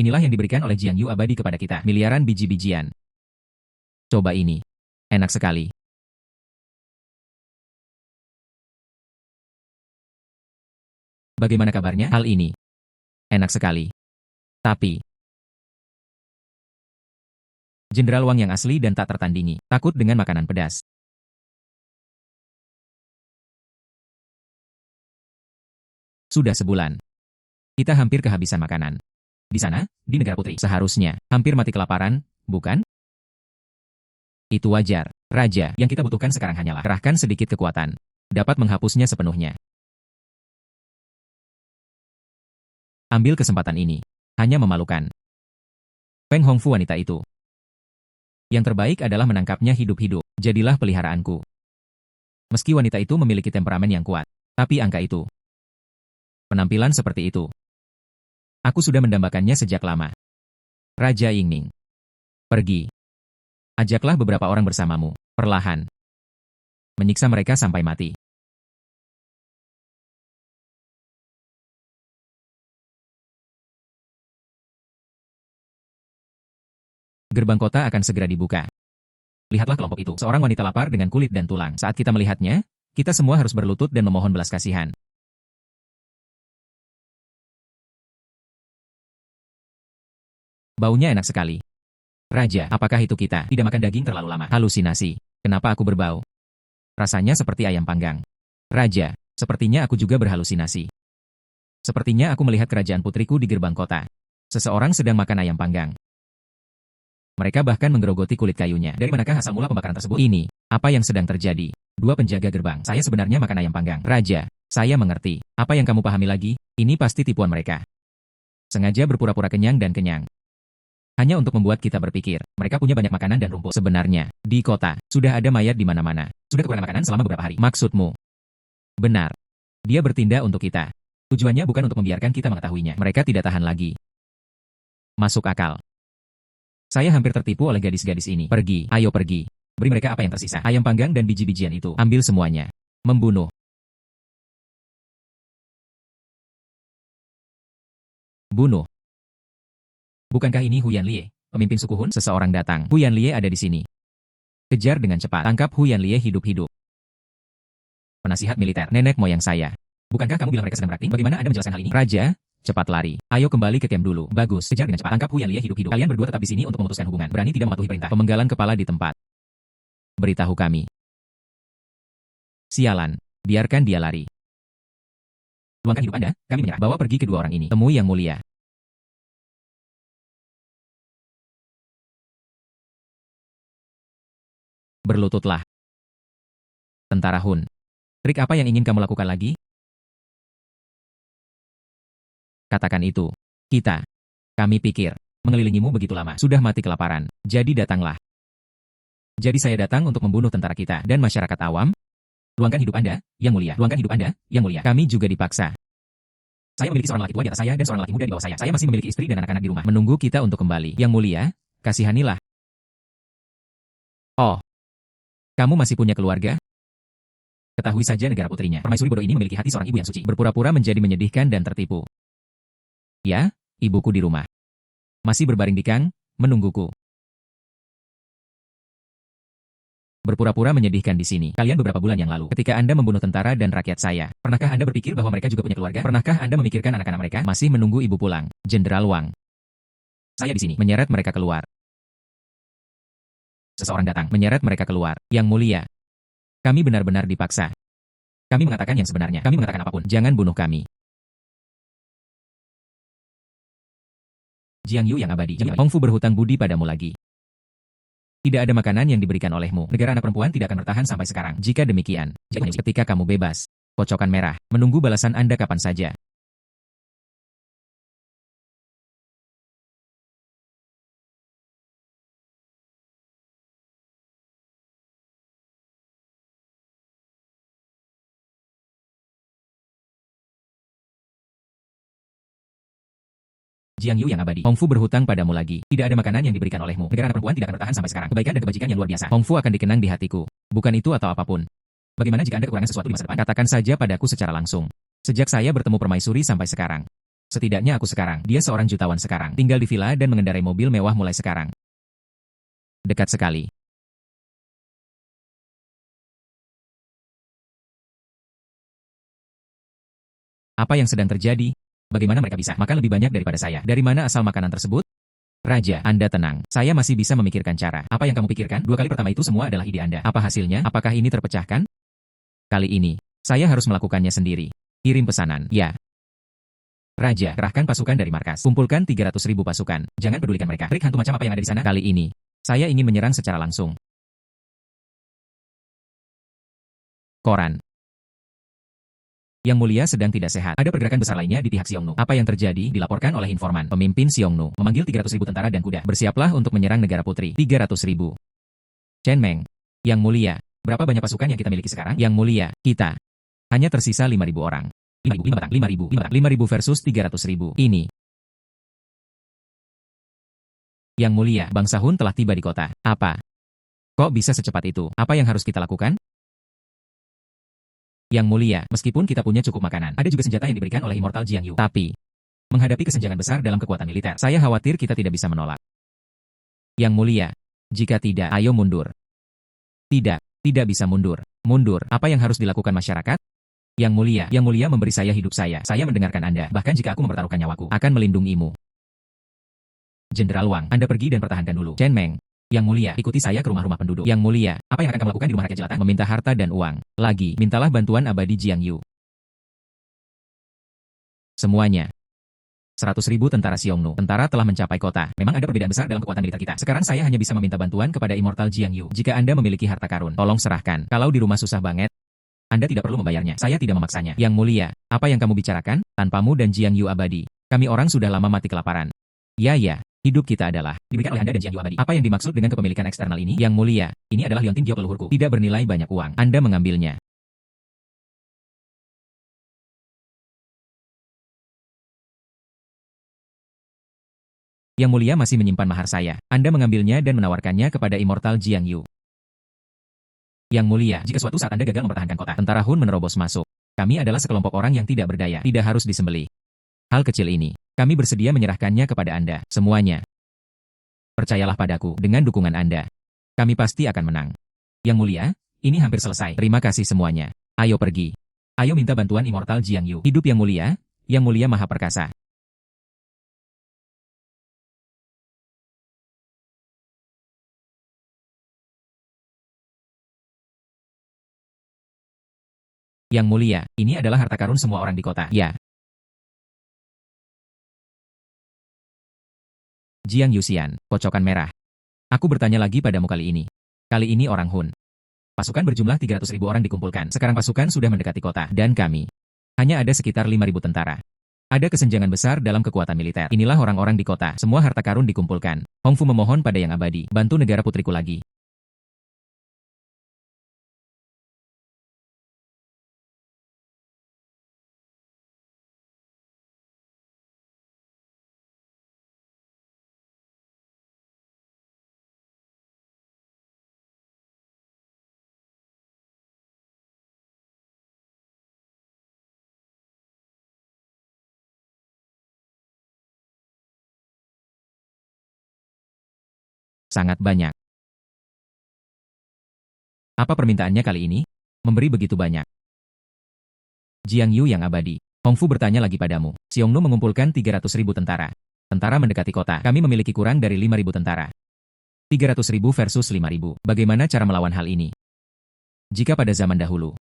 [SPEAKER 1] Inilah yang diberikan oleh Jiang Yu abadi kepada kita. Miliaran biji-bijian. Coba ini. Enak sekali. Bagaimana kabarnya? Hal ini. Enak sekali. Tapi. Jenderal Wang yang asli dan tak tertandingi. Takut dengan makanan pedas. Sudah sebulan. Kita hampir kehabisan makanan. Di sana, di negara putri, seharusnya hampir mati kelaparan, bukan? Itu wajar, Raja. Yang kita butuhkan sekarang hanyalah kerahkan sedikit kekuatan. Dapat menghapusnya sepenuhnya. Ambil kesempatan ini. Hanya memalukan. Peng Hongfu wanita itu. Yang terbaik adalah menangkapnya hidup-hidup. Jadilah peliharaanku. Meski wanita itu memiliki temperamen yang kuat, tapi angka itu. Penampilan seperti itu. Aku sudah mendambakannya sejak lama. Raja Yingning. Pergi. Ajaklah beberapa orang bersamamu, perlahan. Menyiksa mereka sampai mati. Gerbang kota akan segera dibuka. Lihatlah kelompok itu, seorang wanita lapar dengan kulit dan tulang. Saat kita melihatnya, kita semua harus berlutut dan memohon belas kasihan. Baunya enak sekali. Raja, apakah itu kita tidak makan daging terlalu lama? Halusinasi. Kenapa aku berbau? Rasanya seperti ayam panggang. Raja, sepertinya aku juga berhalusinasi. Sepertinya aku melihat kerajaan putriku di gerbang kota. Seseorang sedang makan ayam panggang. Mereka bahkan menggerogoti kulit kayunya. Dari manakah asal mula pembakaran tersebut? Ini, apa yang sedang terjadi? Dua penjaga gerbang. Saya sebenarnya makan ayam panggang. Raja, saya mengerti. Apa yang kamu pahami lagi? Ini pasti tipuan mereka. Sengaja berpura-pura kenyang dan kenyang. Hanya untuk membuat kita berpikir, mereka punya banyak makanan dan rumput. Sebenarnya, di kota, sudah ada mayat di mana-mana. Sudah kekurangan makanan selama beberapa hari. Maksudmu? Benar. Dia bertindak untuk kita. Tujuannya bukan untuk membiarkan kita mengetahuinya. Mereka tidak tahan lagi. Masuk akal. Saya hampir tertipu oleh gadis-gadis ini. Pergi, ayo pergi. Beri mereka apa yang tersisa. Ayam panggang dan biji-bijian itu. Ambil semuanya. Membunuh. Bunuh. Bukankah ini Huyan Lie, pemimpin suku Hun? Seseorang datang. Huyan Lie ada di sini. Kejar dengan cepat. Tangkap Huyan Lie hidup-hidup. Penasihat militer, nenek moyang saya. Bukankah kamu bilang mereka sedang berakting? Bagaimana Anda menjelaskan hal ini? Raja, cepat lari. Ayo kembali ke camp dulu. Bagus. Kejar dengan cepat. Tangkap Huyan Lie hidup-hidup. Kalian berdua tetap di sini untuk memutuskan hubungan. Berani tidak mematuhi perintah. Pemenggalan kepala di tempat. Beritahu kami. Sialan. Biarkan dia lari. Luangkan hidup Anda, kami menyerah. Bawa pergi kedua orang ini. Temui Yang Mulia. Berlututlah. Tentara Hun. Trik apa yang ingin kamu lakukan lagi? Katakan itu. Kita. Kami pikir. Mengelilingimu begitu lama. Sudah mati kelaparan. Jadi datanglah. Jadi saya datang untuk membunuh tentara kita dan masyarakat awam? Luangkan hidup Anda, Yang Mulia. Luangkan hidup Anda, Yang Mulia. Kami juga dipaksa. Saya memiliki seorang laki tua di atas saya dan seorang laki muda di bawah saya. Saya masih memiliki istri dan anak-anak di rumah. Menunggu kita untuk kembali. Yang Mulia, kasihanilah. Oh. Kamu masih punya keluarga? Ketahui saja negara putrinya. Permaisuri bodoh ini memiliki hati seorang ibu yang suci. Berpura-pura menjadi menyedihkan dan tertipu. Ya, ibuku di rumah. Masih berbaring di kang, menungguku. Berpura-pura menyedihkan di sini. Kalian beberapa bulan yang lalu, ketika Anda membunuh tentara dan rakyat saya, pernahkah Anda berpikir bahwa mereka juga punya keluarga? Pernahkah Anda memikirkan anak-anak mereka masih menunggu ibu pulang? Jenderal Wang. Saya di sini, menyeret mereka keluar. Seseorang datang, menyeret mereka keluar. Yang mulia, kami benar-benar dipaksa. Kami mengatakan yang sebenarnya. Kami mengatakan apapun. Jangan bunuh kami. Jiang Yu yang abadi. Hong Fu berhutang budi padamu lagi. Tidak ada makanan yang diberikan olehmu. Negara anak perempuan tidak akan bertahan sampai sekarang. Jika demikian, ketika kamu bebas, kocokan merah, menunggu balasan Anda kapan saja. Jiang Yu yang abadi. Hong Fu berhutang padamu lagi. Tidak ada makanan yang diberikan olehmu. Negara anak perempuan tidak akan bertahan sampai sekarang. Kebaikan dan kebajikan yang luar biasa. Hong Fu akan dikenang di hatiku. Bukan itu atau apapun. Bagaimana jika Anda kekurangan sesuatu di masa depan? Katakan saja padaku secara langsung. Sejak saya bertemu permaisuri sampai sekarang. Setidaknya aku sekarang. Dia seorang jutawan sekarang. Tinggal di villa dan mengendarai mobil mewah mulai sekarang. Dekat sekali. Apa yang sedang terjadi? Bagaimana mereka bisa makan lebih banyak daripada saya? Dari mana asal makanan tersebut? Raja, Anda tenang. Saya masih bisa memikirkan cara. Apa yang kamu pikirkan? 2 kali pertama itu semua adalah ide Anda. Apa hasilnya? Apakah ini terpecahkan? Kali ini, saya harus melakukannya sendiri. Kirim pesanan. Ya. Raja, kerahkan pasukan dari markas. Kumpulkan 300.000 pasukan. Jangan pedulikan mereka. Trik hantu macam apa yang ada di sana? Kali ini, saya ingin menyerang secara langsung. Koran. Yang mulia sedang tidak sehat. Ada pergerakan besar lainnya di pihak Xiongnu. Apa yang terjadi dilaporkan oleh informan. Pemimpin Xiongnu memanggil 300.000 tentara dan kuda. Bersiaplah untuk menyerang negara putri. 300.000. Chen Meng. Yang mulia, berapa banyak pasukan yang kita miliki sekarang? Yang mulia, kita hanya tersisa 5.000 orang. 5.000, 5 batang, 5.000, 5.000 versus 300.000. Ini. Yang mulia, bangsa Hun telah tiba di kota. Apa? Kok bisa secepat itu? Apa yang harus kita lakukan? Yang mulia, meskipun kita punya cukup makanan, ada juga senjata yang diberikan oleh Immortal Jiang Yu. Tapi, menghadapi kesenjangan besar dalam kekuatan militer, saya khawatir kita tidak bisa menolak. Yang mulia, jika tidak, ayo mundur. Tidak, tidak bisa mundur. Mundur, apa yang harus dilakukan masyarakat? Yang mulia memberi saya hidup saya. Saya mendengarkan Anda, bahkan jika aku mempertaruhkan nyawaku, akan melindungimu. Jenderal Wang, Anda pergi dan pertahankan dulu. Chen Meng. Yang mulia, ikuti saya ke rumah-rumah penduduk. Yang mulia, apa yang akan kamu lakukan di rumah rakyat jelata? Meminta harta dan uang. Lagi, mintalah bantuan abadi Jiang Yu. Semuanya. 100.000 tentara Xiongnu. Tentara telah mencapai kota. Memang ada perbedaan besar dalam kekuatan militer kita. Sekarang saya hanya bisa meminta bantuan kepada Immortal Jiang Yu. Jika Anda memiliki harta karun, tolong serahkan. Kalau di rumah susah banget, Anda tidak perlu membayarnya. Saya tidak memaksanya. Yang mulia, apa yang kamu bicarakan? Tanpamu dan Jiang Yu abadi. Kami orang sudah lama mati kelaparan. Ya. Hidup kita adalah diberikan oleh Anda dan Jiang Yu abadi. Apa yang dimaksud dengan kepemilikan eksternal ini? Yang mulia, ini adalah liontin giok leluhurku. Tidak bernilai banyak uang. Anda mengambilnya. Yang mulia masih menyimpan mahar saya. Anda mengambilnya dan menawarkannya kepada Immortal Jiang Yu. Yang mulia, jika suatu saat Anda gagal mempertahankan kota, tentara Hun menerobos masuk. Kami adalah sekelompok orang yang tidak berdaya, tidak harus disembelih. Hal kecil ini, kami bersedia menyerahkannya kepada Anda, semuanya. Percayalah padaku, dengan dukungan Anda, kami pasti akan menang. Yang mulia, ini hampir selesai. Terima kasih semuanya. Ayo pergi. Ayo minta bantuan Immortal Jiang Yu. Hidup Yang Mulia Maha Perkasa. Yang mulia, ini adalah harta karun semua orang di kota. Ya. Jiang Yuxian, kocokan merah. Aku bertanya lagi padamu kali ini. Kali ini orang Hun. Pasukan berjumlah 300.000 orang dikumpulkan. Sekarang pasukan sudah mendekati kota. Dan kami. Hanya ada sekitar 5.000 tentara. Ada kesenjangan besar dalam kekuatan militer. Inilah orang-orang di kota. Semua harta karun dikumpulkan. Hong Fu memohon pada Yang Abadi. Bantu negara putriku lagi. Sangat banyak. Apa permintaannya kali ini? Memberi begitu banyak. Jiang Yu yang abadi. Hong Fu bertanya lagi padamu. Xiongnu mengumpulkan 300.000 tentara. Tentara mendekati kota. Kami memiliki kurang dari 5.000 tentara. 300.000 versus 5.000. Bagaimana cara melawan hal ini? Jika pada zaman dahulu,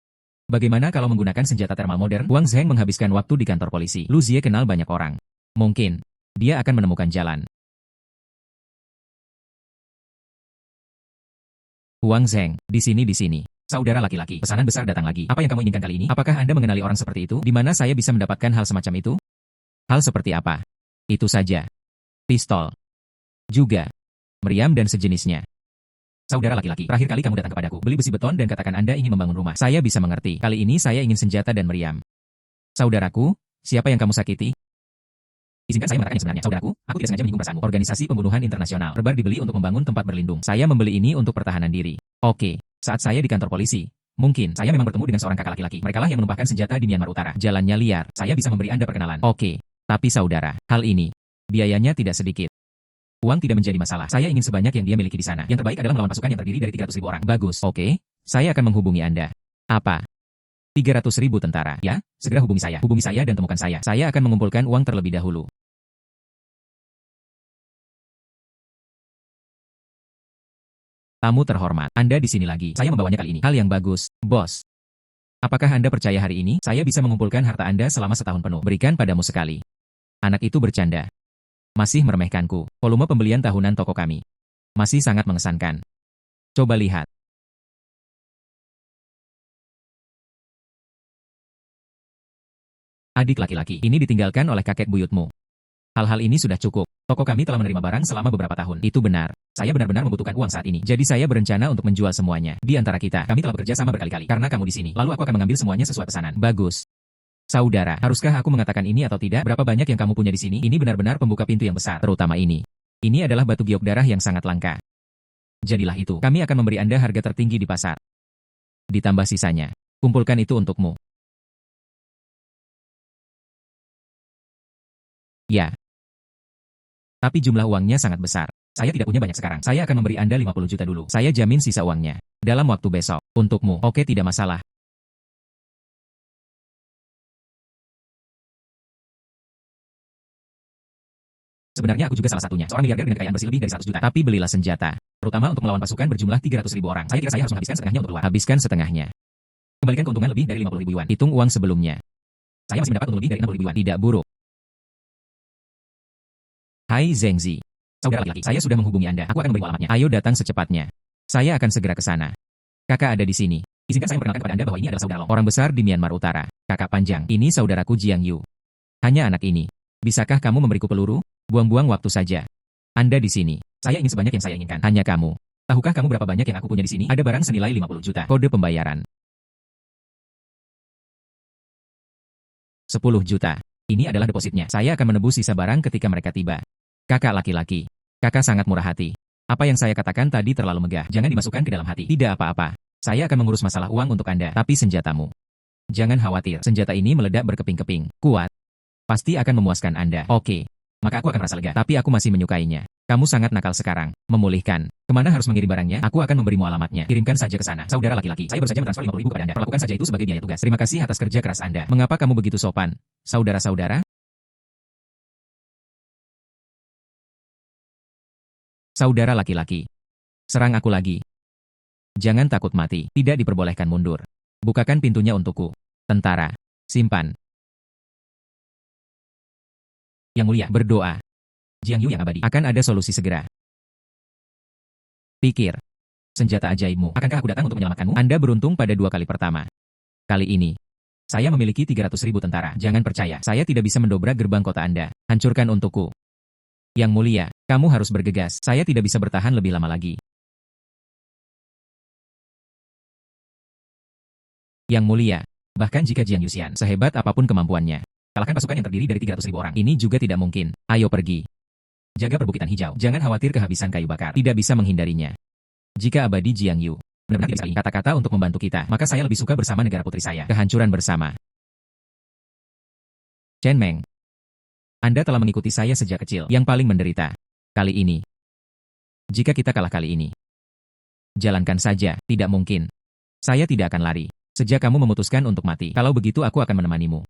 [SPEAKER 1] bagaimana kalau menggunakan senjata termal modern? Wang Zheng menghabiskan waktu di kantor polisi. Lu Zie kenal banyak orang. Mungkin, dia akan menemukan jalan. Wang Zheng, di sini. Saudara laki-laki, pesanan besar datang lagi. Apa yang kamu inginkan kali ini? Apakah Anda mengenali orang seperti itu? Di mana saya bisa mendapatkan hal semacam itu? Hal seperti apa? Itu saja. Pistol. Juga. Meriam dan sejenisnya. Saudara laki-laki, terakhir kali kamu datang kepadaku, beli besi beton dan katakan Anda ingin membangun rumah. Saya bisa mengerti. Kali ini saya ingin senjata dan meriam. Saudaraku, siapa yang kamu sakiti? Izinkan saya mengatakan yang sebenarnya. Saudaraku, aku tidak sengaja menyinggung perasaanmu. Organisasi pembunuhan internasional. Rebar dibeli untuk membangun tempat berlindung. Saya membeli ini untuk pertahanan diri. Oke, saat saya di kantor polisi, mungkin saya memang bertemu dengan seorang kakak laki-laki. Merekalah yang menumpahkan senjata di Myanmar Utara. Jalannya liar. Saya bisa memberi Anda perkenalan. Oke, tapi saudara, hal ini, biayanya tidak sedikit. Uang tidak menjadi masalah. Saya ingin sebanyak yang dia miliki di sana. Yang terbaik adalah melawan pasukan yang terdiri dari 300.000 orang. Bagus. Oke, saya akan menghubungi Anda. Apa? 300.000 tentara. Ya, segera hubungi saya. Hubungi saya dan temukan saya. Saya akan mengumpulkan uang terlebih dahulu. Tamu terhormat, Anda di sini lagi. Saya membawanya kali ini. Hal yang bagus, bos. Apakah Anda percaya hari ini? Saya bisa mengumpulkan harta Anda selama setahun penuh. Berikan padamu sekali. Anak itu bercanda. Masih meremehkanku. Volume pembelian tahunan toko kami. Masih sangat mengesankan. Coba lihat. Adik laki-laki, ini ditinggalkan oleh kakek buyutmu. Hal-hal ini sudah cukup. Toko kami telah menerima barang selama beberapa tahun. Itu benar. Saya benar-benar membutuhkan uang saat ini. Jadi saya berencana untuk menjual semuanya. Di antara kita, kami telah bekerja sama berkali-kali. Karena kamu di sini. Lalu aku akan mengambil semuanya sesuai pesanan. Bagus. Saudara, haruskah aku mengatakan ini atau tidak? Berapa banyak yang kamu punya di sini? Ini benar-benar pembuka pintu yang besar. Terutama ini. Ini adalah batu giok darah yang sangat langka. Jadilah itu. Kami akan memberi Anda harga tertinggi di pasar. Ditambah sisanya. Kumpulkan itu untukmu. Ya. Tapi jumlah uangnya sangat besar. Saya tidak punya banyak sekarang. Saya akan memberi Anda 50 juta dulu. Saya jamin sisa uangnya. Dalam waktu besok. Untukmu. Oke, tidak masalah. Sebenarnya aku juga salah satunya. Seorang miliarder dengan kekayaan bersih lebih dari 100 juta. Tapi belilah senjata. Terutama untuk melawan pasukan berjumlah 300.000 orang. Saya kira saya harus menghabiskan setengahnya untuk luar. Habiskan setengahnya. Kembalikan keuntungan lebih dari 50.000 yuan. Hitung uang sebelumnya. Saya masih mendapat untung lebih dari 60.000 yuan. Tidak buruk. Hai Zhengzi. Saudara laki-laki, saya sudah menghubungi Anda. Aku akan memberi alamatnya. Ayo datang secepatnya. Saya akan segera ke sana. Kakak ada di sini. Izinkan saya memperkenalkan kepada Anda bahwa ini adalah saudara Long. Orang besar di Myanmar Utara. Kakak panjang. Ini saudaraku Jiang Yu. Hanya anak ini. Bisakah kamu memberiku peluru? Buang-buang waktu saja. Anda di sini. Saya ingin sebanyak yang saya inginkan. Hanya kamu. Tahukah kamu berapa banyak yang aku punya di sini? Ada barang senilai 50 juta. Kode pembayaran. 10 juta. Ini adalah depositnya. Saya akan menebus sisa barang ketika mereka tiba. Kakak laki-laki. Kakak sangat murah hati. Apa yang saya katakan tadi terlalu megah. Jangan dimasukkan ke dalam hati. Tidak apa-apa. Saya akan mengurus masalah uang untuk Anda. Tapi senjatamu. Jangan khawatir. Senjata ini meledak berkeping-keping. Kuat. Pasti akan memuaskan Anda. Oke. Maka aku akan merasa lega. Tapi aku masih menyukainya. Kamu sangat nakal sekarang. Memulihkan. Kemana harus mengirim barangnya? Aku akan memberimu alamatnya. Kirimkan saja ke sana. Saudara laki-laki. Saya baru saja mentransfer 50.000 kepada Anda. Perlakukan saja itu sebagai biaya tugas. Terima kasih atas kerja keras Anda. Mengapa kamu begitu sopan? Saudara-saudara? Saudara laki-laki. Serang aku lagi. Jangan takut mati. Tidak diperbolehkan mundur. Bukakan pintunya untukku. Tentara. Simpan. Yang mulia, berdoa. Jiang Yu yang abadi. Akan ada solusi segera. Pikir. Senjata ajaibmu. Akankah aku datang untuk menyelamatkanmu? Anda beruntung pada 2 kali pertama. Kali ini. Saya memiliki 300.000 tentara. Jangan percaya. Saya tidak bisa mendobrak gerbang kota Anda. Hancurkan untukku. Yang mulia, kamu harus bergegas. Saya tidak bisa bertahan lebih lama lagi. Yang mulia, bahkan jika Jiang Yuxian sehebat apapun kemampuannya, kalahkan pasukan yang terdiri dari 300.000 orang. Ini juga tidak mungkin. Ayo pergi. Jaga perbukitan hijau. Jangan khawatir kehabisan kayu bakar. Tidak bisa menghindarinya. Jika abadi Jiang Yu benar-benar tidak bisa kata-kata untuk membantu kita, maka saya lebih suka bersama negara putri saya. Kehancuran bersama. Chen Meng. Anda telah mengikuti saya sejak kecil. Yang paling menderita. Kali ini. Jika kita kalah kali ini. Jalankan saja. Tidak mungkin. Saya tidak akan lari. Sejak kamu memutuskan untuk mati. Kalau begitu aku akan menemanimu.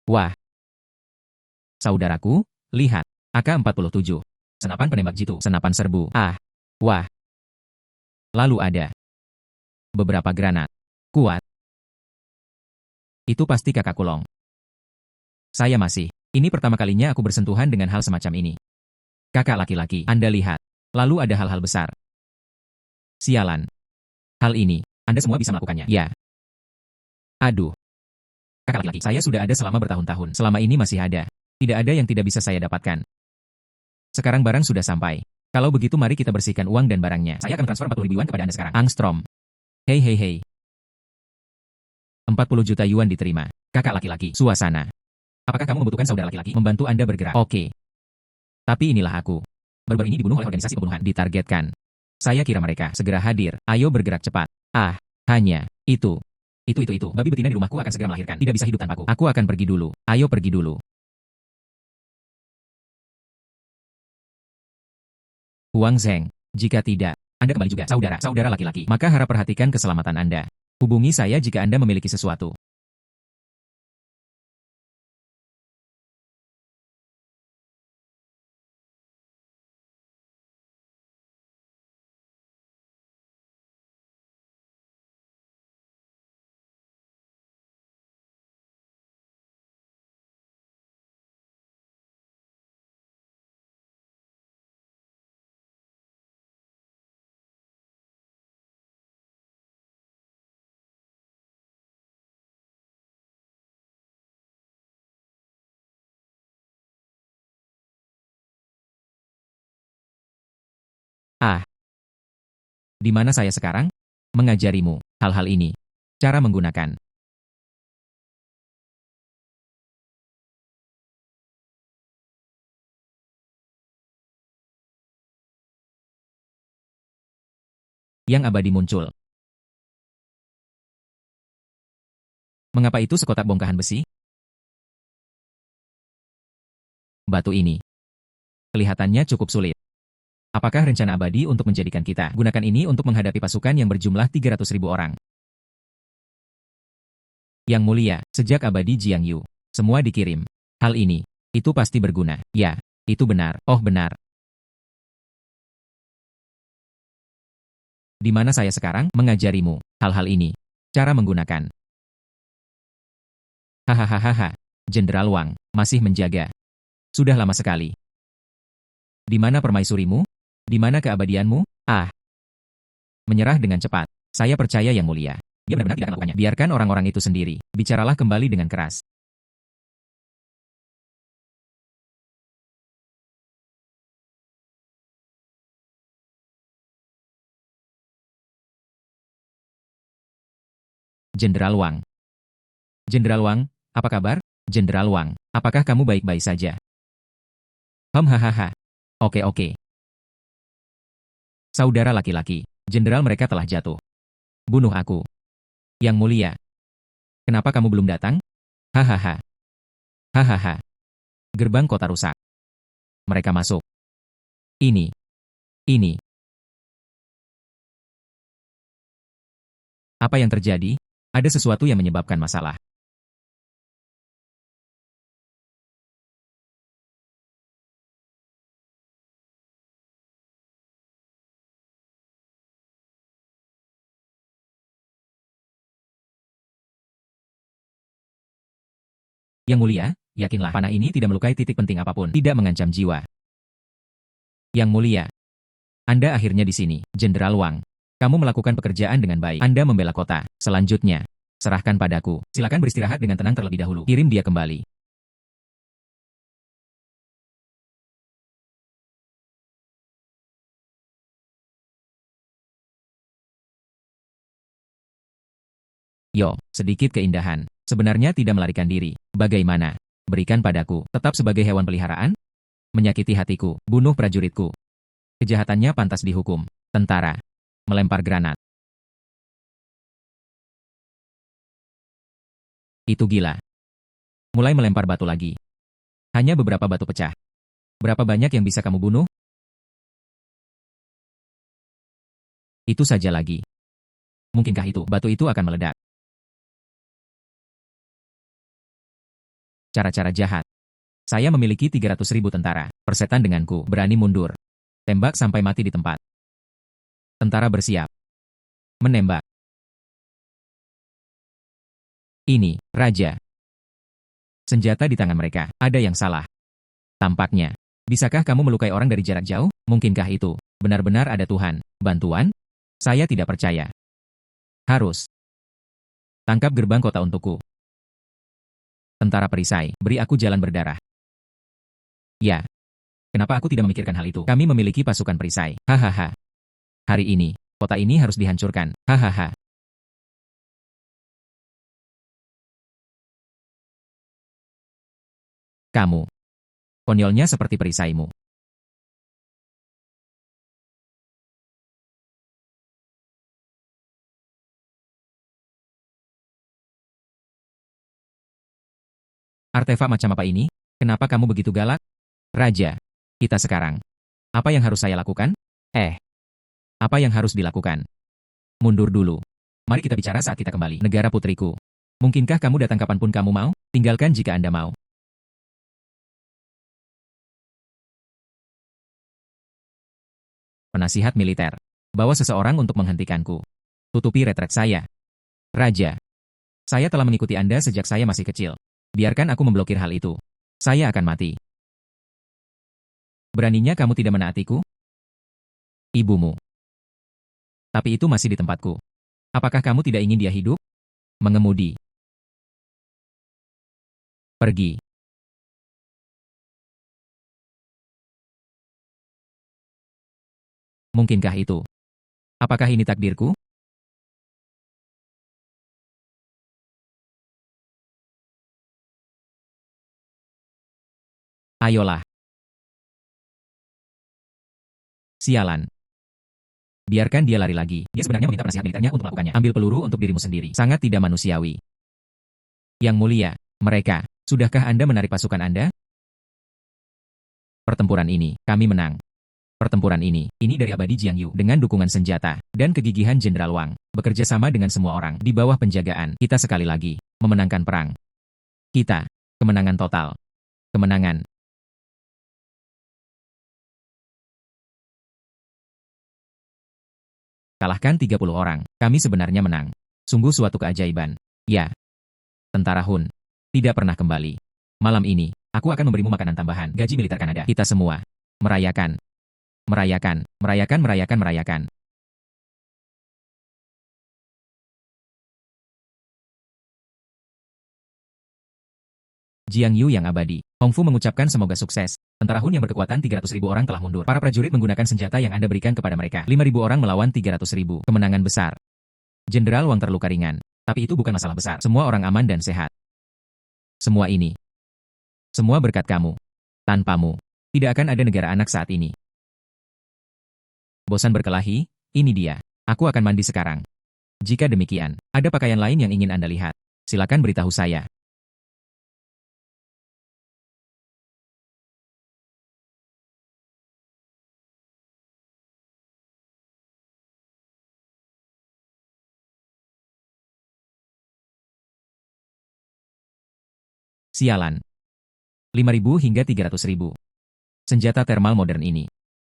[SPEAKER 1] Wah, saudaraku, lihat. AK-47. Senapan penembak jitu. Senapan serbu. Ah, wah. Lalu ada beberapa granat. Kuat. Itu pasti kakak Kulong. Saya masih. Ini pertama kalinya aku bersentuhan dengan hal semacam ini. Kakak laki-laki, Anda lihat. Lalu ada hal-hal besar. Sialan. Hal ini, Anda semua bisa melakukannya. Ya. Aduh. Kakak laki-laki, saya sudah ada selama bertahun-tahun. Selama ini masih ada. Tidak ada yang tidak bisa saya dapatkan. Sekarang barang sudah sampai. Kalau begitu mari kita bersihkan uang dan barangnya. Saya akan transfer 40.000 yuan kepada Anda sekarang. Angstrom. Hei hei hei. 40 juta yuan diterima. Kakak laki-laki, suasana. Apakah kamu membutuhkan saudara laki-laki membantu Anda bergerak? Oke. Tapi inilah aku. Baru-baru ini dibunuh oleh organisasi pembunuhan. Ditargetkan. Saya kira mereka segera hadir. Ayo bergerak cepat. Ah, hanya itu. Itu. Babi betina di rumahku akan segera melahirkan. Tidak bisa hidup tanpaku. Aku akan pergi dulu. Ayo pergi dulu. Huang Zheng. Jika tidak, Anda kembali juga, saudara laki-laki. Maka harap perhatikan keselamatan Anda. Hubungi saya jika Anda memiliki sesuatu. Ah, di mana saya sekarang? Mengajarimu hal-hal ini. Cara menggunakan. Yang abadi muncul. Mengapa itu sekotak bongkahan besi? Batu ini. Kelihatannya cukup sulit. Apakah rencana abadi untuk menjadikan kita gunakan ini untuk menghadapi pasukan yang berjumlah 300.000 orang? Yang mulia, sejak abadi Jiang Yu, semua dikirim. Hal ini, itu pasti berguna. Ya, itu benar. Oh benar. Di mana saya sekarang? Mengajarimu hal-hal ini. Cara menggunakan. Hahaha. Jenderal Wang masih menjaga. Sudah lama sekali. Di mana permaisurimu? Di mana keabadianmu? Ah. Menyerah dengan cepat. Saya percaya yang mulia. Dia benar-benar tidak akan melakukannya. Biarkan orang-orang itu sendiri. Bicaralah kembali dengan keras. Jenderal Wang. Jenderal Wang, apa kabar? Jenderal Wang, apakah kamu baik-baik saja? Hahaha. Oke. Saudara laki-laki, jenderal mereka telah jatuh. Bunuh aku. Yang mulia. Kenapa kamu belum datang? Hahaha. Hahaha. Gerbang kota rusak. Mereka masuk. Ini. Apa yang terjadi? Ada sesuatu yang menyebabkan masalah. Yang mulia, yakinlah panah ini tidak melukai titik penting apapun, tidak mengancam jiwa. Yang mulia, Anda akhirnya di sini, Jenderal Wang. Kamu melakukan pekerjaan dengan baik. Anda membela kota. Selanjutnya, serahkan padaku. Silakan beristirahat dengan tenang terlebih dahulu. Kirim dia kembali. Yo, sedikit keindahan. Sebenarnya tidak melarikan diri. Bagaimana? Berikan padaku. Tetap sebagai hewan peliharaan? Menyakiti hatiku. Bunuh prajuritku. Kejahatannya pantas dihukum. Tentara. Melempar granat. Itu gila. Mulai melempar batu lagi. Hanya beberapa batu pecah. Berapa banyak yang bisa kamu bunuh? Itu saja lagi. Mungkinkah batu itu akan meledak? Cara-cara jahat. Saya memiliki 300.000 tentara. Persetan denganku, berani mundur. Tembak sampai mati di tempat. Tentara bersiap. Menembak. Ini, Raja. Senjata di tangan mereka, ada yang salah. Tampaknya. Bisakah kamu melukai orang dari jarak jauh? Mungkinkah itu benar-benar ada Tuhan? Bantuan? Saya tidak percaya. Harus. Tangkap gerbang kota untukku. Tentara perisai, beri aku jalan berdarah. Ya. Kenapa aku tidak memikirkan hal itu? Kami memiliki pasukan perisai. Hahaha. Hari ini, kota ini harus dihancurkan. Hahaha. Kamu. Konyolnya seperti perisaimu. Artefak macam apa ini? Kenapa kamu begitu galak? Raja. Kita sekarang. Apa yang harus saya lakukan? Apa yang harus dilakukan? Mundur dulu. Mari kita bicara saat kita kembali. Negara putriku. Mungkinkah kamu datang kapanpun kamu mau? Tinggalkan jika Anda mau. Penasihat militer. Bawa seseorang untuk menghentikanku. Tutupi retret saya. Raja. Saya telah mengikuti Anda sejak saya masih kecil. Biarkan aku memblokir hal itu. Saya akan mati. Beraninya kamu tidak menaatiku? Ibumu. Tapi itu masih di tempatku. Apakah kamu tidak ingin dia hidup? Mengemudi. Pergi. Mungkinkah itu? Apakah ini takdirku? Ayolah. Sialan. Biarkan dia lari lagi. Dia sebenarnya meminta penasihat militernya untuk melakukannya. Ambil peluru untuk dirimu sendiri. Sangat tidak manusiawi. Yang mulia, mereka. Sudahkah Anda menarik pasukan Anda? Pertempuran ini, kami menang. Pertempuran ini dari abadi Jiang Yu, dengan dukungan senjata, dan kegigihan Jenderal Wang, bekerja sama dengan semua orang, di bawah penjagaan, kita sekali lagi, memenangkan perang. Kita, kemenangan total. Kemenangan. Kalahkan 30 orang, kami sebenarnya menang. Sungguh suatu keajaiban. Ya. Tentara Hun. Tidak pernah kembali. Malam ini, aku akan memberimu makanan tambahan, gaji militer Kanada. Kita semua. Merayakan. Merayakan, merayakan, merayakan, merayakan. Jiang Yu yang abadi. Hong Fu mengucapkan semoga sukses. Tentara Hun yang berkekuatan 300.000 orang telah mundur. Para prajurit menggunakan senjata yang Anda berikan kepada mereka. 5.000 orang melawan 300.000. Kemenangan besar. Jenderal Wang terluka ringan. Tapi itu bukan masalah besar. Semua orang aman dan sehat. Semua ini. Semua berkat kamu. Tanpamu, tidak akan ada negara anak saat ini. Bosan berkelahi? Ini dia. Aku akan mandi sekarang. Jika demikian, ada pakaian lain yang ingin Anda lihat. Silakan beritahu saya. Sialan. 5.000 hingga 300.000. Senjata termal modern ini.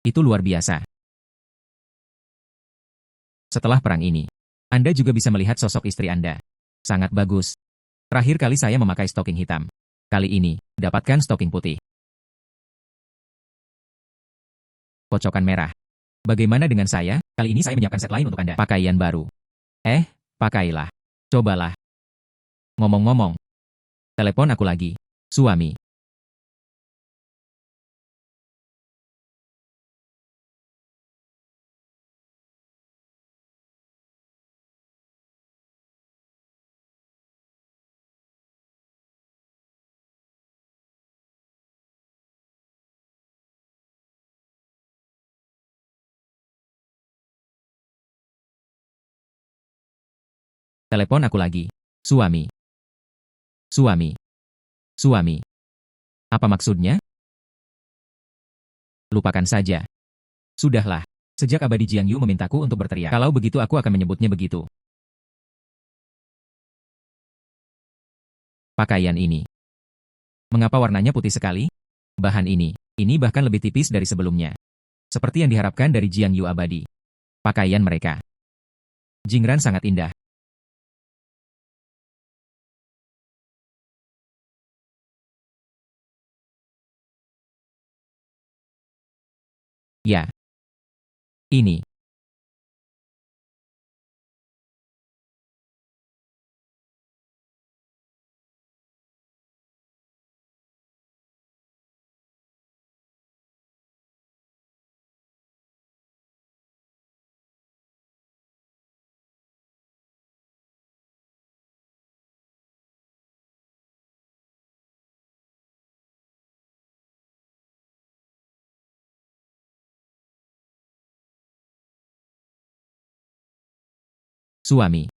[SPEAKER 1] Itu luar biasa. Setelah perang ini, Anda juga bisa melihat sosok istri Anda. Sangat bagus. Terakhir kali saya memakai stoking hitam. Kali ini, dapatkan stoking putih. Kocokan merah. Bagaimana dengan saya? Kali ini saya menyiapkan set lain untuk Anda. Pakaian baru. Pakailah. Cobalah. Ngomong-ngomong. Telepon aku lagi. Suami. Telepon aku lagi. Suami. Suami. Suami. Apa maksudnya? Lupakan saja. Sudahlah. Sejak abadi Jiang Yu memintaku untuk berteriak. Kalau begitu aku akan menyebutnya begitu. Pakaian ini. Mengapa warnanya putih sekali? Bahan ini bahkan lebih tipis dari sebelumnya. Seperti yang diharapkan dari Jiang Yu abadi. Pakaian mereka. Jingran sangat indah. Ya. Ini. Suami.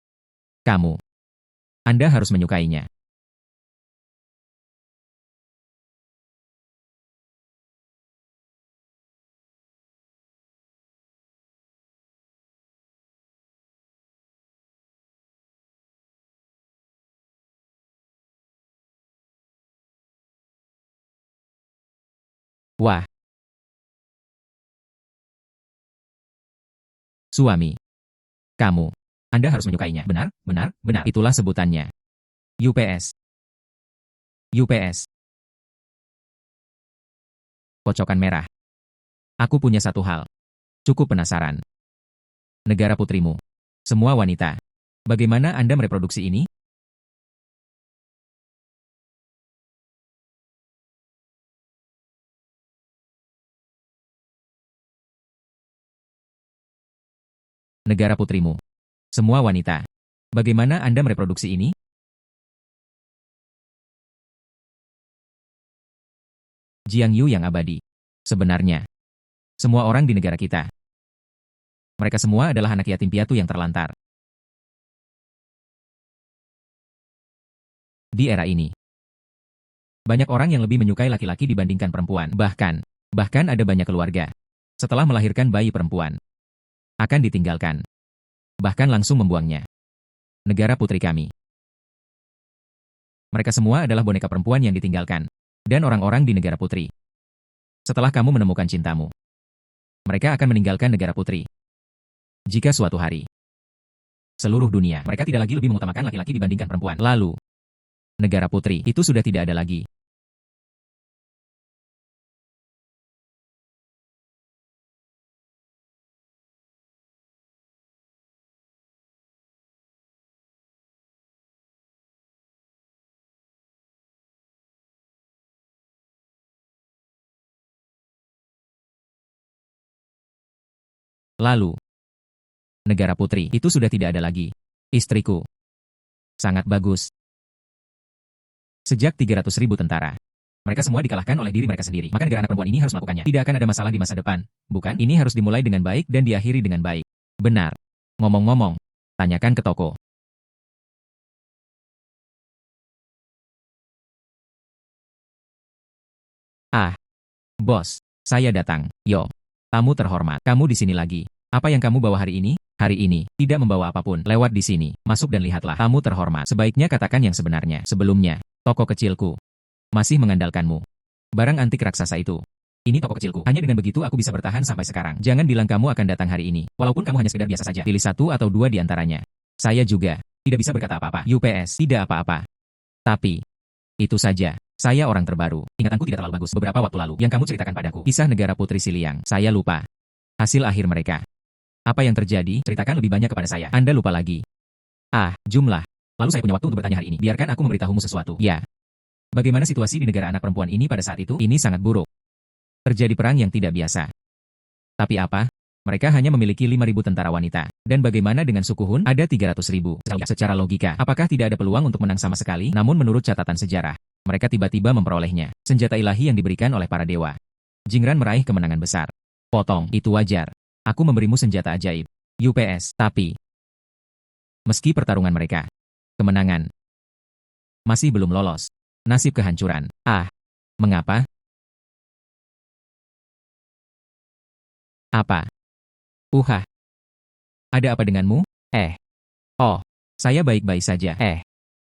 [SPEAKER 1] Kamu. Anda harus menyukainya. Wah. Suami. Kamu. Anda harus menyukainya. Benar, benar, benar. Itulah sebutannya. UPS. UPS. Kocokan merah. Aku punya satu hal. Cukup penasaran. Negara putrimu. Semua wanita. Bagaimana Anda mereproduksi ini? Negara putrimu. Semua wanita. Bagaimana Anda mereproduksi ini? Jiang Yu yang abadi. Sebenarnya, semua orang di negara kita. Mereka semua adalah anak yatim piatu yang terlantar. Di era ini, banyak orang yang lebih menyukai laki-laki dibandingkan perempuan. Bahkan ada banyak keluarga. Setelah melahirkan bayi perempuan, akan ditinggalkan. Bahkan langsung membuangnya. Negara putri kami. Mereka semua adalah boneka perempuan yang ditinggalkan. Dan orang-orang di negara putri. Setelah kamu menemukan cintamu, mereka akan meninggalkan negara putri. Jika suatu hari, seluruh dunia, mereka tidak lagi lebih mengutamakan laki-laki dibandingkan perempuan. Lalu, negara putri itu sudah tidak ada lagi. Lalu, negara putri itu sudah tidak ada lagi. Istriku. Sangat bagus. Sejak 300.000 tentara. Mereka semua dikalahkan oleh diri mereka sendiri. Maka negara anak perempuan ini harus melakukannya. Tidak akan ada masalah di masa depan. Bukan? Ini harus dimulai dengan baik dan diakhiri dengan baik. Benar. Ngomong-ngomong, tanyakan ke toko. Ah, bos, saya datang. Yo, tamu terhormat. Kamu di sini lagi. Apa yang kamu bawa hari ini? Hari ini, tidak membawa apapun. Lewat di sini, masuk dan lihatlah. Tamu terhormat. Sebaiknya katakan yang sebenarnya. Sebelumnya, toko kecilku masih mengandalkanmu. Barang antik raksasa itu. Ini toko kecilku. Hanya dengan begitu aku bisa bertahan sampai sekarang. Jangan bilang kamu akan datang hari ini. Walaupun kamu hanya sekedar biasa saja. Pilih satu atau dua di antaranya. Saya juga tidak bisa berkata apa-apa. UPS, tidak apa-apa. Tapi, itu saja. Saya orang terbaru. Ingatanku tidak terlalu bagus. Beberapa waktu lalu, yang kamu ceritakan padaku. Kisah negara Putri Siliang. Saya lupa. Hasil akhir mereka. Apa yang terjadi? Ceritakan lebih banyak kepada saya. Anda lupa lagi. Ah, jumlah. Lalu saya punya waktu untuk bertanya hari ini. Biarkan aku memberitahumu sesuatu. Ya. Bagaimana situasi di negara anak perempuan ini pada saat itu? Ini sangat buruk. Terjadi perang yang tidak biasa. Tapi apa? Mereka hanya memiliki 5.000 tentara wanita. Dan bagaimana dengan suku Hun? Ada 300.000. Secara logika, apakah tidak ada peluang untuk menang sama sekali? Namun menurut catatan sejarah, mereka tiba-tiba memperolehnya. Senjata ilahi yang diberikan oleh para dewa. Jingran meraih kemenangan besar. Potong, itu wajar. Aku memberimu senjata ajaib. UPS, tapi meski pertarungan mereka, kemenangan masih belum lolos. Nasib kehancuran. Ah, mengapa? Apa? Uhah. Ada apa denganmu? Oh, saya baik-baik saja.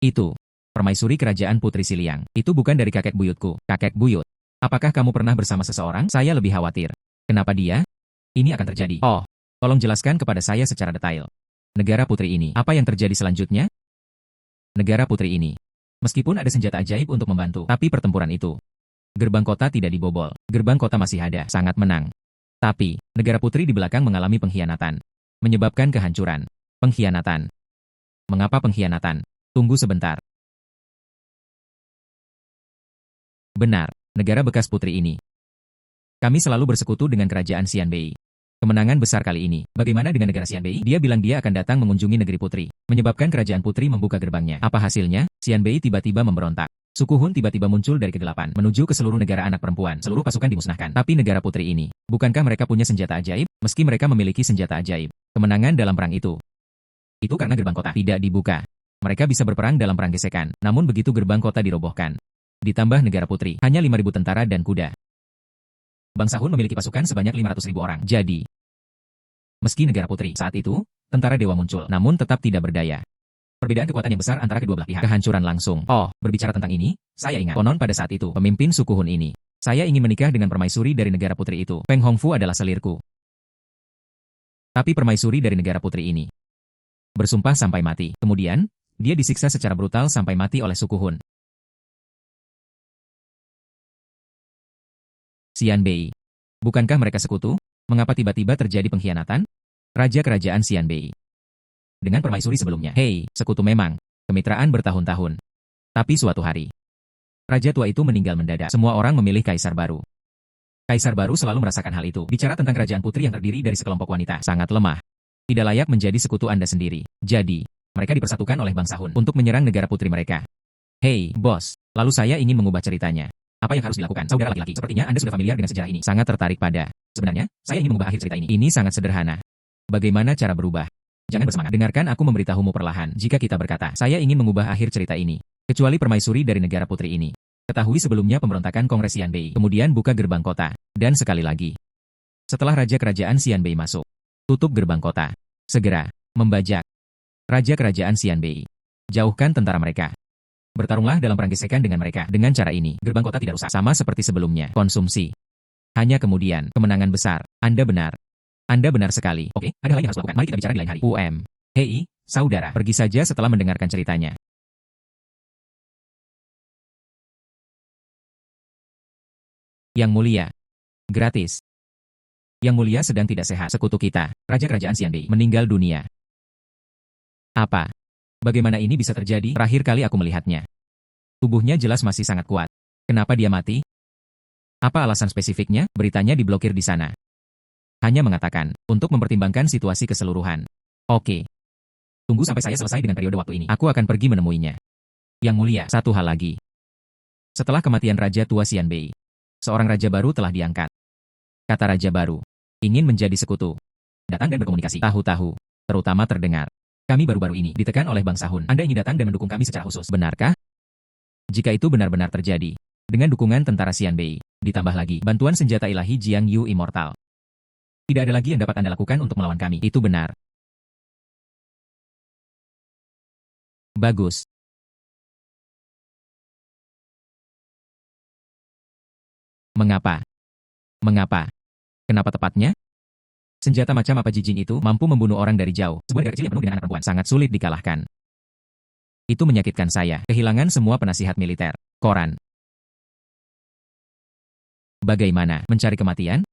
[SPEAKER 1] Itu. Permaisuri kerajaan Putri Siliang. Itu bukan dari kakek buyutku. Kakek buyut. Apakah kamu pernah bersama seseorang? Saya lebih khawatir. Kenapa dia? Ini akan terjadi. Oh, tolong jelaskan kepada saya secara detail. Negara putri ini, apa yang terjadi selanjutnya? Negara putri ini. Meskipun ada senjata ajaib untuk membantu, tapi pertempuran itu. Gerbang kota tidak dibobol. Gerbang kota masih ada, sangat menang. Tapi, negara putri di belakang mengalami pengkhianatan. Menyebabkan kehancuran. Pengkhianatan. Mengapa pengkhianatan? Tunggu sebentar. Benar, negara bekas putri ini. Kami selalu bersekutu dengan kerajaan Xianbei. Kemenangan besar kali ini. Bagaimana dengan negara Xianbei? Dia bilang dia akan datang mengunjungi negeri putri. Menyebabkan kerajaan putri membuka gerbangnya. Apa hasilnya? Xianbei tiba-tiba memberontak. Suku Hun tiba-tiba muncul dari kegelapan, menuju ke seluruh negara anak perempuan. Seluruh pasukan dimusnahkan. Tapi negara putri ini, bukankah mereka punya senjata ajaib? Meski mereka memiliki senjata ajaib. Kemenangan dalam perang itu karena gerbang kota tidak dibuka. Mereka bisa berperang dalam perang gesekan, namun begitu gerbang kota dirobohkan. Ditambah negara putri, hanya 5.000 tentara dan kuda. Bangsa Hun memiliki pasukan sebanyak 500.000 orang. Jadi, meski negara putri saat itu, tentara dewa muncul, namun tetap tidak berdaya. Perbedaan kekuatan yang besar antara kedua belah pihak. Kehancuran langsung. Oh, berbicara tentang ini, saya ingat. Konon pada saat itu, pemimpin suku Hun ini. Saya ingin menikah dengan permaisuri dari negara putri itu. Peng Hongfu adalah selirku. Tapi permaisuri dari negara putri ini bersumpah sampai mati. Kemudian, dia disiksa secara brutal sampai mati oleh suku Hun. Xianbei. Bukankah mereka sekutu? Mengapa tiba-tiba terjadi pengkhianatan? Raja Kerajaan Xianbei. Dengan permaisuri sebelumnya. Hei, sekutu memang. Kemitraan bertahun-tahun. Tapi suatu hari, raja tua itu meninggal mendadak. Semua orang memilih kaisar baru. Kaisar baru selalu merasakan hal itu. Bicara tentang kerajaan putri yang terdiri dari sekelompok wanita. Sangat lemah. Tidak layak menjadi sekutu Anda sendiri. Jadi, mereka dipersatukan oleh bangsa Hun untuk menyerang negara putri mereka. Hei, bos. Lalu saya ingin mengubah ceritanya. Apa yang harus dilakukan? Saudara laki-laki, sepertinya Anda sudah familiar dengan sejarah ini. Sangat tertarik pada. Sebenarnya, saya ingin mengubah akhir cerita ini. Ini sangat sederhana. Bagaimana cara berubah? Jangan bersemangat. Dengarkan aku memberitahumu perlahan. Jika kita berkata, saya ingin mengubah akhir cerita ini. Kecuali permaisuri dari negara putri ini. Ketahui sebelumnya pemberontakan Kongres Xianbei. Kemudian buka gerbang kota. Dan sekali lagi. Setelah Raja Kerajaan Xianbei masuk. Tutup gerbang kota. Segera. Membajak. Raja Kerajaan Xianbei. Jauhkan tentara mereka. Bertarunglah dalam perang gesekan dengan mereka. Dengan cara ini, gerbang kota tidak rusak. Sama seperti sebelumnya. Konsumsi. Hanya kemudian, kemenangan besar. Anda benar. Anda benar sekali. Oke, ada hal yang harus lakukan. Mari kita bicara di lain hari. Hei, saudara. Pergi saja setelah mendengarkan ceritanya. Yang mulia. Gratis. Yang mulia sedang tidak sehat. Sekutu kita, Raja Kerajaan Xianbei, meninggal dunia. Apa? Bagaimana ini bisa terjadi? Terakhir kali aku melihatnya. Tubuhnya jelas masih sangat kuat. Kenapa dia mati? Apa alasan spesifiknya? Beritanya diblokir di sana. Hanya mengatakan, untuk mempertimbangkan situasi keseluruhan. Oke. Tunggu sampai saya selesai dengan periode waktu ini. Aku akan pergi menemuinya. Yang mulia, satu hal lagi. Setelah kematian Raja Tua Xianbei, seorang raja baru telah diangkat. Kata raja baru. Ingin menjadi sekutu. Datang dan berkomunikasi. Tahu-tahu. Terutama terdengar. Kami baru-baru ini ditekan oleh bangsa Hun. Anda ingin datang dan mendukung kami secara khusus. Benarkah? Jika itu benar-benar terjadi. Dengan dukungan tentara Xianbei. Ditambah lagi bantuan senjata ilahi Jiang Yu Immortal. Tidak ada lagi yang dapat Anda lakukan untuk melawan kami. Itu benar. Bagus. Mengapa? Mengapa? Kenapa tepatnya? Senjata macam apa jijing itu mampu membunuh orang dari jauh. Sebuah negara kecil yang penuh dengan anak perempuan sangat sulit dikalahkan. Itu menyakitkan saya. Kehilangan semua penasihat militer. Koran. Bagaimana? Mencari kematian?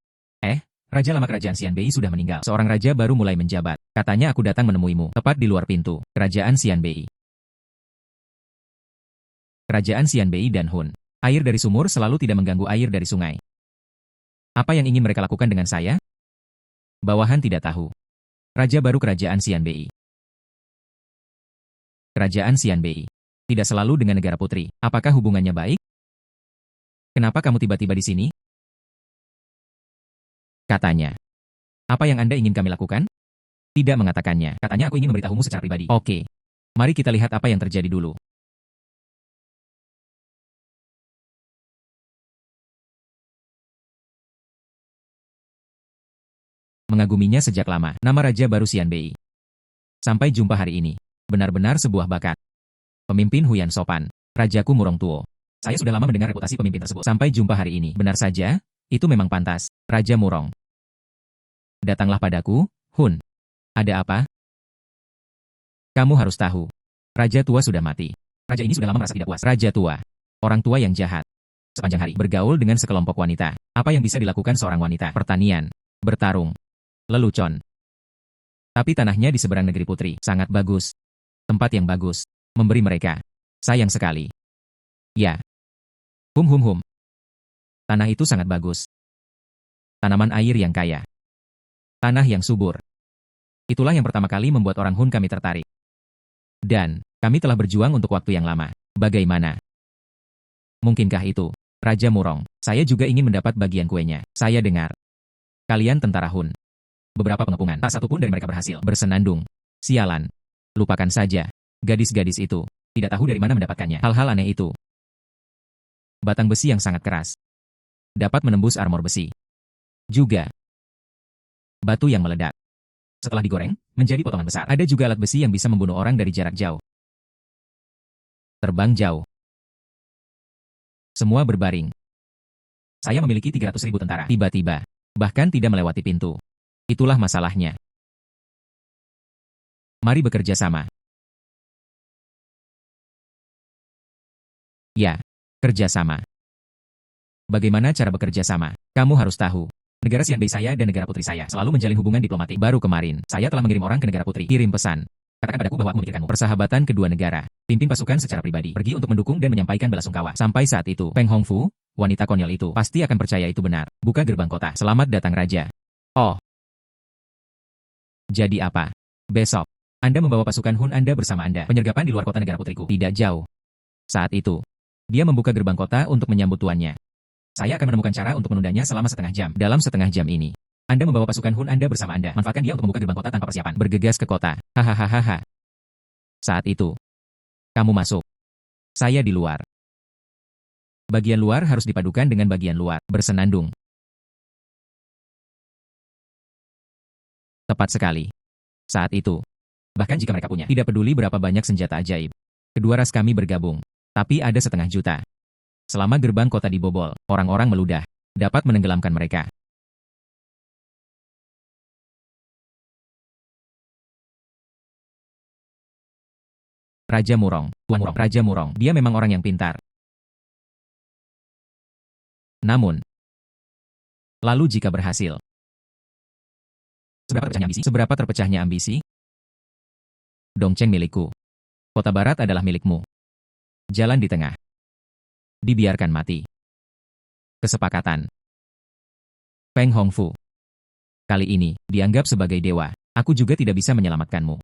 [SPEAKER 1] Raja lama kerajaan Xianbei sudah meninggal. Seorang raja baru mulai menjabat. Katanya aku datang menemuimu. Tepat di luar pintu. Kerajaan Xianbei. Kerajaan Xianbei dan Hun. Air dari sumur selalu tidak mengganggu air dari sungai. Apa yang ingin mereka lakukan dengan saya? Bawahan tidak tahu. Raja baru kerajaan Xianbei. Kerajaan Xianbei. Tidak selalu dengan negara putri. Apakah hubungannya baik? Kenapa kamu tiba-tiba di sini? Katanya. Apa yang Anda ingin kami lakukan? Tidak mengatakannya. Katanya aku ingin memberitahumu secara pribadi. Oke. Mari kita lihat apa yang terjadi dulu. Mengaguminya sejak lama. Nama Raja baru Xianbei. Sampai jumpa hari ini. Benar-benar sebuah bakat. Pemimpin Huyan sopan. Rajaku Murong Tuo. Saya sudah lama mendengar reputasi pemimpin tersebut. Sampai jumpa hari ini. Benar saja, itu memang pantas. Raja Murong. Datanglah padaku, Hun. Ada apa? Kamu harus tahu. Raja tua sudah mati. Raja ini sudah lama merasa tidak puas. Raja tua. Orang tua yang jahat. Sepanjang hari bergaul dengan sekelompok wanita. Apa yang bisa dilakukan seorang wanita? Pertanian. Bertarung. Lelucon. Tapi tanahnya di seberang negeri putri. Sangat bagus. Tempat yang bagus. Memberi mereka. Sayang sekali. Ya. Hum. Tanah itu sangat bagus. Tanaman air yang kaya. Tanah yang subur. Itulah yang pertama kali membuat orang Hun kami tertarik. Dan, kami telah berjuang untuk waktu yang lama. Bagaimana? Mungkinkah itu? Raja Murong, saya juga ingin mendapat bagian kuenya. Saya dengar. Kalian tentara Hun. Beberapa pengepungan, tak satu pun dari mereka berhasil. Bersenandung. Sialan. Lupakan saja. Gadis-gadis itu. Tidak tahu dari mana mendapatkannya. Hal-hal aneh itu. Batang besi yang sangat keras. Dapat menembus armor besi. Juga. Batu yang meledak. Setelah digoreng, menjadi potongan besar. Ada juga alat besi yang bisa membunuh orang dari jarak jauh. Terbang jauh. Semua berbaring. Saya memiliki 300.000 tentara. Tiba-tiba. Bahkan tidak melewati pintu. Itulah masalahnya. Mari bekerja sama. Ya. Kerja sama. Bagaimana cara bekerja sama? Kamu harus tahu. Negara Xianbei saya dan negara putri saya selalu menjalin hubungan diplomatik. Baru kemarin, saya telah mengirim orang ke negara putri. Kirim pesan. Katakan padaku bahwa aku memikirkanmu. Persahabatan kedua negara. Pimpin pasukan secara pribadi. Pergi untuk mendukung dan menyampaikan belasungkawa. Sampai saat itu, Peng Hongfu, wanita konyol itu, pasti akan percaya itu benar. Buka gerbang kota. Selamat datang Raja. Oh. Jadi apa? Besok, Anda membawa pasukan Hun Anda bersama Anda. Penyergapan di luar kota negara putriku. Tidak jauh. Saat itu, dia membuka gerbang kota untuk menyambut tuannya. Saya akan menemukan cara untuk menundanya selama setengah jam. Dalam setengah jam ini, Anda membawa pasukan Hun Anda bersama Anda. Manfaatkan dia untuk membuka gerbang kota tanpa persiapan. Bergegas ke kota. Hahaha. Saat itu, kamu masuk. Saya di luar. Bagian luar harus dipadukan dengan bagian luar. Bersenandung. Tepat sekali. Saat itu, bahkan jika mereka punya, tidak peduli berapa banyak senjata ajaib. Kedua ras kami bergabung. Tapi ada 1/2 juta. Selama gerbang kota dibobol, orang-orang meludah. Dapat menenggelamkan mereka. Raja Murong, Tuan Murong, Raja Murong, dia memang orang yang pintar. Namun, lalu jika berhasil, seberapa terpecahnya ambisi? Seberapa terpecahnya ambisi? Dongceng milikku. Kota barat adalah milikmu. Jalan di tengah. Dibiarkan mati. Kesepakatan. Peng Hongfu. Kali ini, dianggap sebagai dewa. Aku juga tidak bisa menyelamatkanmu.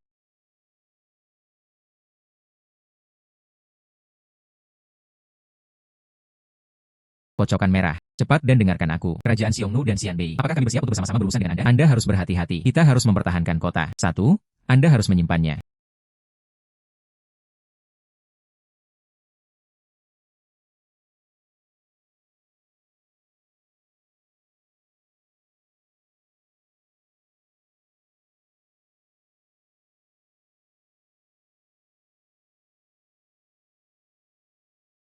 [SPEAKER 1] Kocokan merah. Cepat dan dengarkan aku. Kerajaan Xiongnu dan Xianbei. Apakah kami bersiap untuk bersama-sama berurusan dengan Anda? Anda harus berhati-hati. Kita harus mempertahankan kota. 1. Anda harus menyimpannya.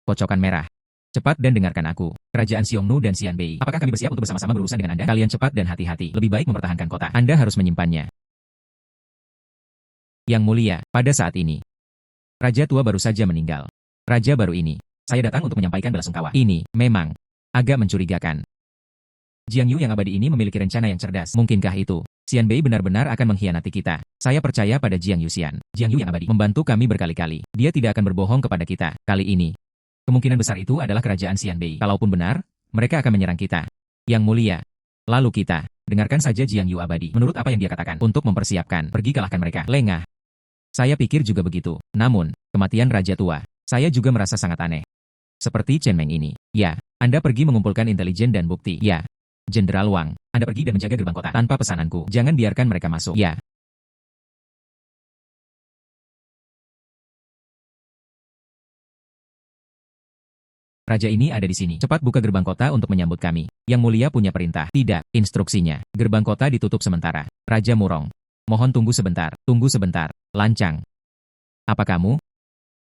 [SPEAKER 1] Kocokan merah. Cepat dan dengarkan aku. Kerajaan Xiongnu dan Xianbei. Apakah kami bersiap untuk bersama-sama berurusan dengan Anda? Kalian cepat dan hati-hati. Lebih baik mempertahankan kota. Anda harus menyimpannya. Yang mulia, pada saat ini, Raja tua baru saja meninggal. Raja baru ini, saya datang untuk menyampaikan belasungkawa. Ini, memang, agak mencurigakan. Jiang Yu yang abadi ini memiliki rencana yang cerdas. Mungkinkah itu? Xianbei benar-benar akan mengkhianati kita. Saya percaya pada Jiang Yu Xian. Jiang Yu yang abadi membantu kami berkali-kali. Dia tidak akan berbohong kepada kita. Kali ini, kemungkinan besar itu adalah kerajaan Xianbei. Kalaupun benar, mereka akan menyerang kita. Yang mulia. Lalu kita, dengarkan saja Jiang Yu abadi. Menurut apa yang dia katakan, untuk mempersiapkan, pergi kalahkan mereka. Lengah. Saya pikir juga begitu. Namun, kematian Raja tua, saya juga merasa sangat aneh. Seperti Chen Meng ini. Ya, Anda pergi mengumpulkan intelijen dan bukti. Ya. Jenderal Wang, Anda pergi dan menjaga gerbang kota tanpa pesananku. Jangan biarkan mereka masuk. Ya. Raja ini ada di sini. Cepat buka gerbang kota untuk menyambut kami. Yang mulia punya perintah. Tidak, instruksinya. Gerbang kota ditutup sementara. Raja Murong. Mohon tunggu sebentar. Tunggu sebentar. Lancang. Apa kamu?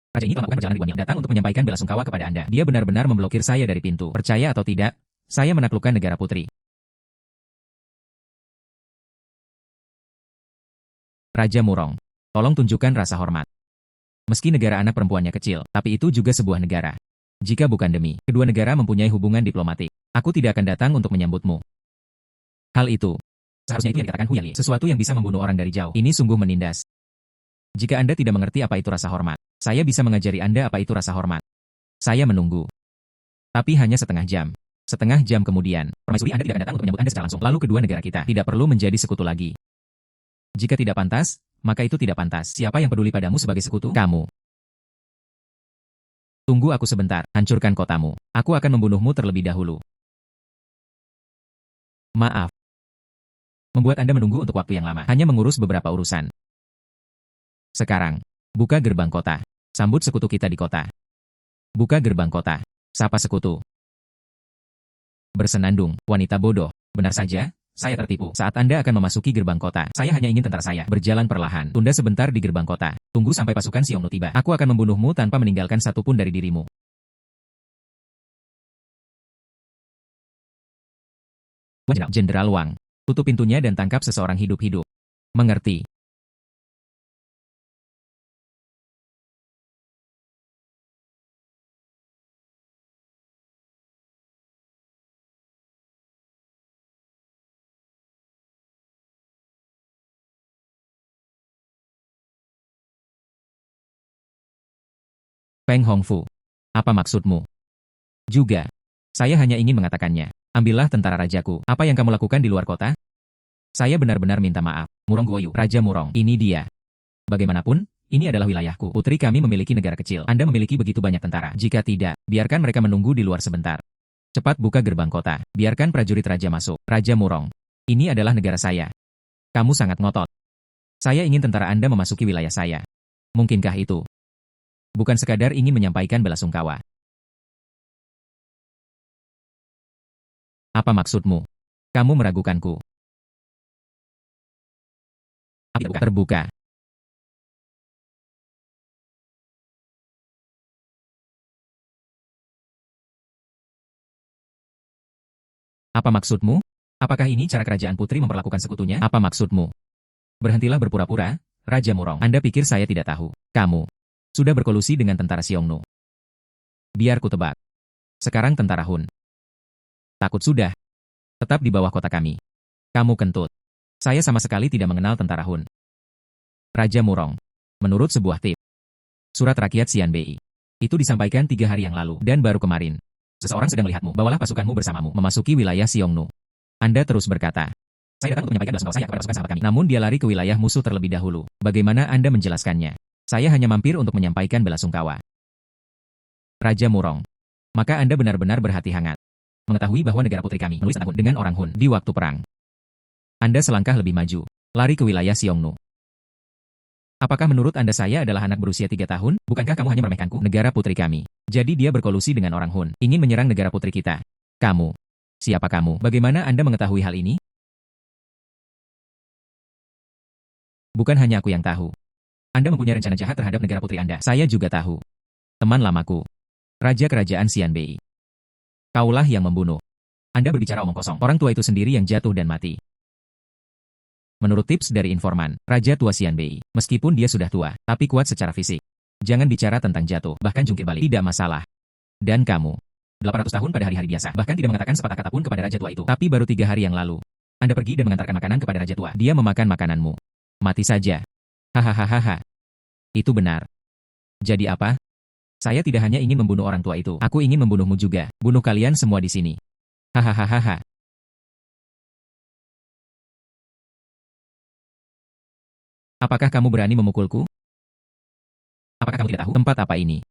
[SPEAKER 1] Raja ini telah melakukan perjalanan ribuan mil datang untuk menyampaikan belasungkawa kepada Anda. Dia benar-benar memblokir saya dari pintu. Percaya atau tidak, saya menaklukkan negara putri. Raja Murong. Tolong tunjukkan rasa hormat. Meski negara anak perempuannya kecil, tapi itu juga sebuah negara. Jika bukan demi, kedua negara mempunyai hubungan diplomatik. Aku tidak akan datang untuk menyambutmu. Hal itu, seharusnya itu yang dikatakan Hu Yali, sesuatu yang bisa membunuh orang dari jauh. Ini sungguh menindas. Jika Anda tidak mengerti apa itu rasa hormat, saya bisa mengajari Anda apa itu rasa hormat. Saya menunggu. Tapi hanya setengah jam. Setengah jam kemudian, permaisuri Anda tidak akan datang untuk menyambut Anda secara langsung. Lalu kedua negara kita tidak perlu menjadi sekutu lagi. Jika tidak pantas, maka itu tidak pantas. Siapa yang peduli padamu sebagai sekutu? Kamu. Tunggu aku sebentar, hancurkan kotamu. Aku akan membunuhmu terlebih dahulu. Maaf. Membuat Anda menunggu untuk waktu yang lama. Hanya mengurus beberapa urusan. Sekarang, buka gerbang kota. Sambut sekutu kita di kota. Buka gerbang kota. Sapa sekutu. Bersenandung, wanita bodoh. Benar saja, saya tertipu. Saat Anda akan memasuki gerbang kota, saya hanya ingin tentara saya berjalan perlahan. Tunda sebentar di gerbang kota. Tunggu sampai pasukan Xiongnu tiba. Aku akan membunuhmu tanpa meninggalkan satupun dari dirimu. Jenderal Wang. Tutup pintunya dan tangkap seseorang hidup-hidup. Mengerti. Peng Hongfu. Apa maksudmu? Juga. Saya hanya ingin mengatakannya. Ambillah tentara rajaku. Apa yang kamu lakukan di luar kota? Saya benar-benar minta maaf. Murong Guoyu. Raja Murong. Ini dia. Bagaimanapun, ini adalah wilayahku. Putri kami memiliki negara kecil. Anda memiliki begitu banyak tentara. Jika tidak, biarkan mereka menunggu di luar sebentar. Cepat buka gerbang kota. Biarkan prajurit raja masuk. Raja Murong. Ini adalah negara saya. Kamu sangat ngotot. Saya ingin tentara Anda memasuki wilayah saya. Mungkinkah itu? Bukan sekadar ingin menyampaikan belasungkawa. Apa maksudmu? Kamu meragukanku. Terbuka. Apa maksudmu? Apakah ini cara kerajaan putri memperlakukan sekutunya? Apa maksudmu? Berhentilah berpura-pura, Raja Murong. Anda pikir saya tidak tahu? Kamu sudah berkolusi dengan tentara Xiongnu. Biar ku tebak. Sekarang tentara Hun. Takut sudah. Tetap di bawah kota kami. Kamu kentut. Saya sama sekali tidak mengenal tentara Hun. Raja Murong. Menurut sebuah tip. Surat rakyat Xianbei. Itu disampaikan 3 hari yang lalu, dan baru kemarin. Seseorang sedang melihatmu, bawalah pasukanmu bersamamu, memasuki wilayah Xiongnu. Anda terus berkata. Saya datang untuk menyampaikan belasungkawa saya kepada pasukan sahabat kami. Namun dia lari ke wilayah musuh terlebih dahulu. Bagaimana Anda menjelaskannya? Saya hanya mampir untuk menyampaikan belasungkawa. Raja Murong. Maka Anda benar-benar berhati hangat. Mengetahui bahwa negara putri kami menulis tentang Hun dengan orang Hun di waktu perang. Anda selangkah lebih maju. Lari ke wilayah Xiongnu. Apakah menurut Anda saya adalah anak berusia 3 tahun? Bukankah kamu hanya meremehkanku? Negara putri kami. Jadi dia berkolusi dengan orang Hun. Ingin menyerang negara putri kita. Kamu. Siapa kamu? Bagaimana Anda mengetahui hal ini? Bukan hanya aku yang tahu. Anda mempunyai rencana jahat terhadap negara putri Anda. Saya juga tahu. Teman lamaku. Raja Kerajaan Xianbei. Kaulah yang membunuh. Anda berbicara omong kosong. Orang tua itu sendiri yang jatuh dan mati. Menurut tips dari informan, Raja Tua Xianbei, meskipun dia sudah tua, tapi kuat secara fisik. Jangan bicara tentang jatuh, bahkan jungkir balik. Tidak masalah. Dan kamu. 800 tahun pada hari-hari biasa, bahkan tidak mengatakan sepatah kata pun kepada Raja Tua itu. Tapi baru 3 hari yang lalu. Anda pergi dan mengantarkan makanan kepada Raja Tua. Dia memakan makananmu. Mati saja. Hahaha. Itu benar. Jadi apa? Saya tidak hanya ingin membunuh orang tua itu. Aku ingin membunuhmu juga. Bunuh kalian semua di sini. Hahaha. Apakah kamu berani memukulku? Apakah kamu tidak tahu tempat apa ini?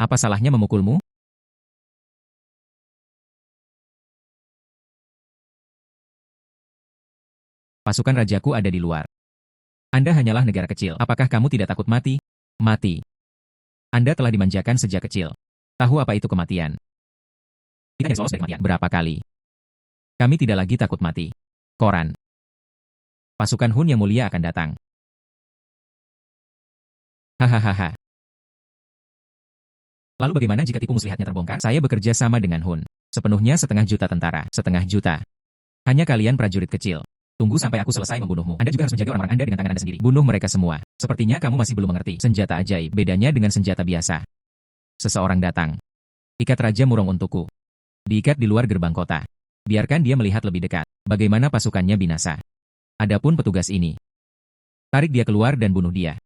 [SPEAKER 1] Apa salahnya memukulmu? Pasukan rajaku ada di luar. Anda hanyalah negara kecil. Apakah kamu tidak takut mati? Mati. Anda telah dimanjakan sejak kecil. Tahu apa itu kematian? Kita nyaris lolos dari kematian. Berapa kali? Kami tidak lagi takut mati. Koran. Pasukan Hun yang mulia akan datang. Hahaha. Lalu bagaimana jika tipu muslihatnya terbongkar? Saya bekerja sama dengan Hun. Sepenuhnya 500.000 tentara. 500.000. Hanya kalian prajurit kecil. Tunggu sampai aku selesai membunuhmu. Anda juga harus menjaga orang-orang Anda dengan tangan Anda sendiri. Bunuh mereka semua. Sepertinya kamu masih belum mengerti. Senjata ajaib. Bedanya dengan senjata biasa. Seseorang datang. Ikat Raja Murong untukku. Diikat di luar gerbang kota. Biarkan dia melihat lebih dekat. Bagaimana pasukannya binasa. Adapun petugas ini. Tarik dia keluar dan bunuh dia.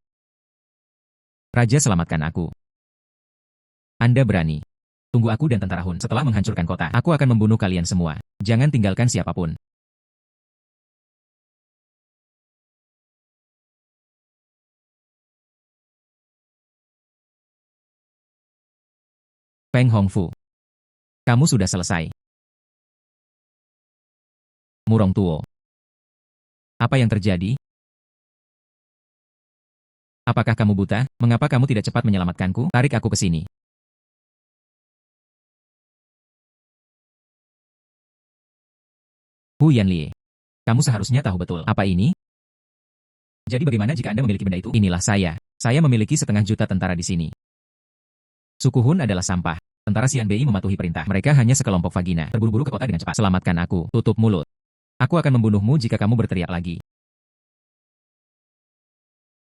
[SPEAKER 1] Raja, selamatkan aku. Anda berani. Tunggu aku dan tentara Hun. Setelah menghancurkan kota, aku akan membunuh kalian semua. Jangan tinggalkan siapapun. Peng Hongfu. Kamu sudah selesai. Murong Tuo. Apa yang terjadi? Apakah kamu buta? Mengapa kamu tidak cepat menyelamatkanku? Tarik aku ke sini. Hu Yanlie. Kamu seharusnya tahu betul. Apa ini? Jadi bagaimana jika Anda memiliki benda itu? Inilah saya. Saya memiliki 500.000 tentara di sini. Suku Hun adalah sampah. Tentara Xianbei mematuhi perintah. Mereka hanya sekelompok vagina. Terburu-buru ke kota dengan cepat. Selamatkan aku. Tutup mulut. Aku akan membunuhmu jika kamu berteriak lagi.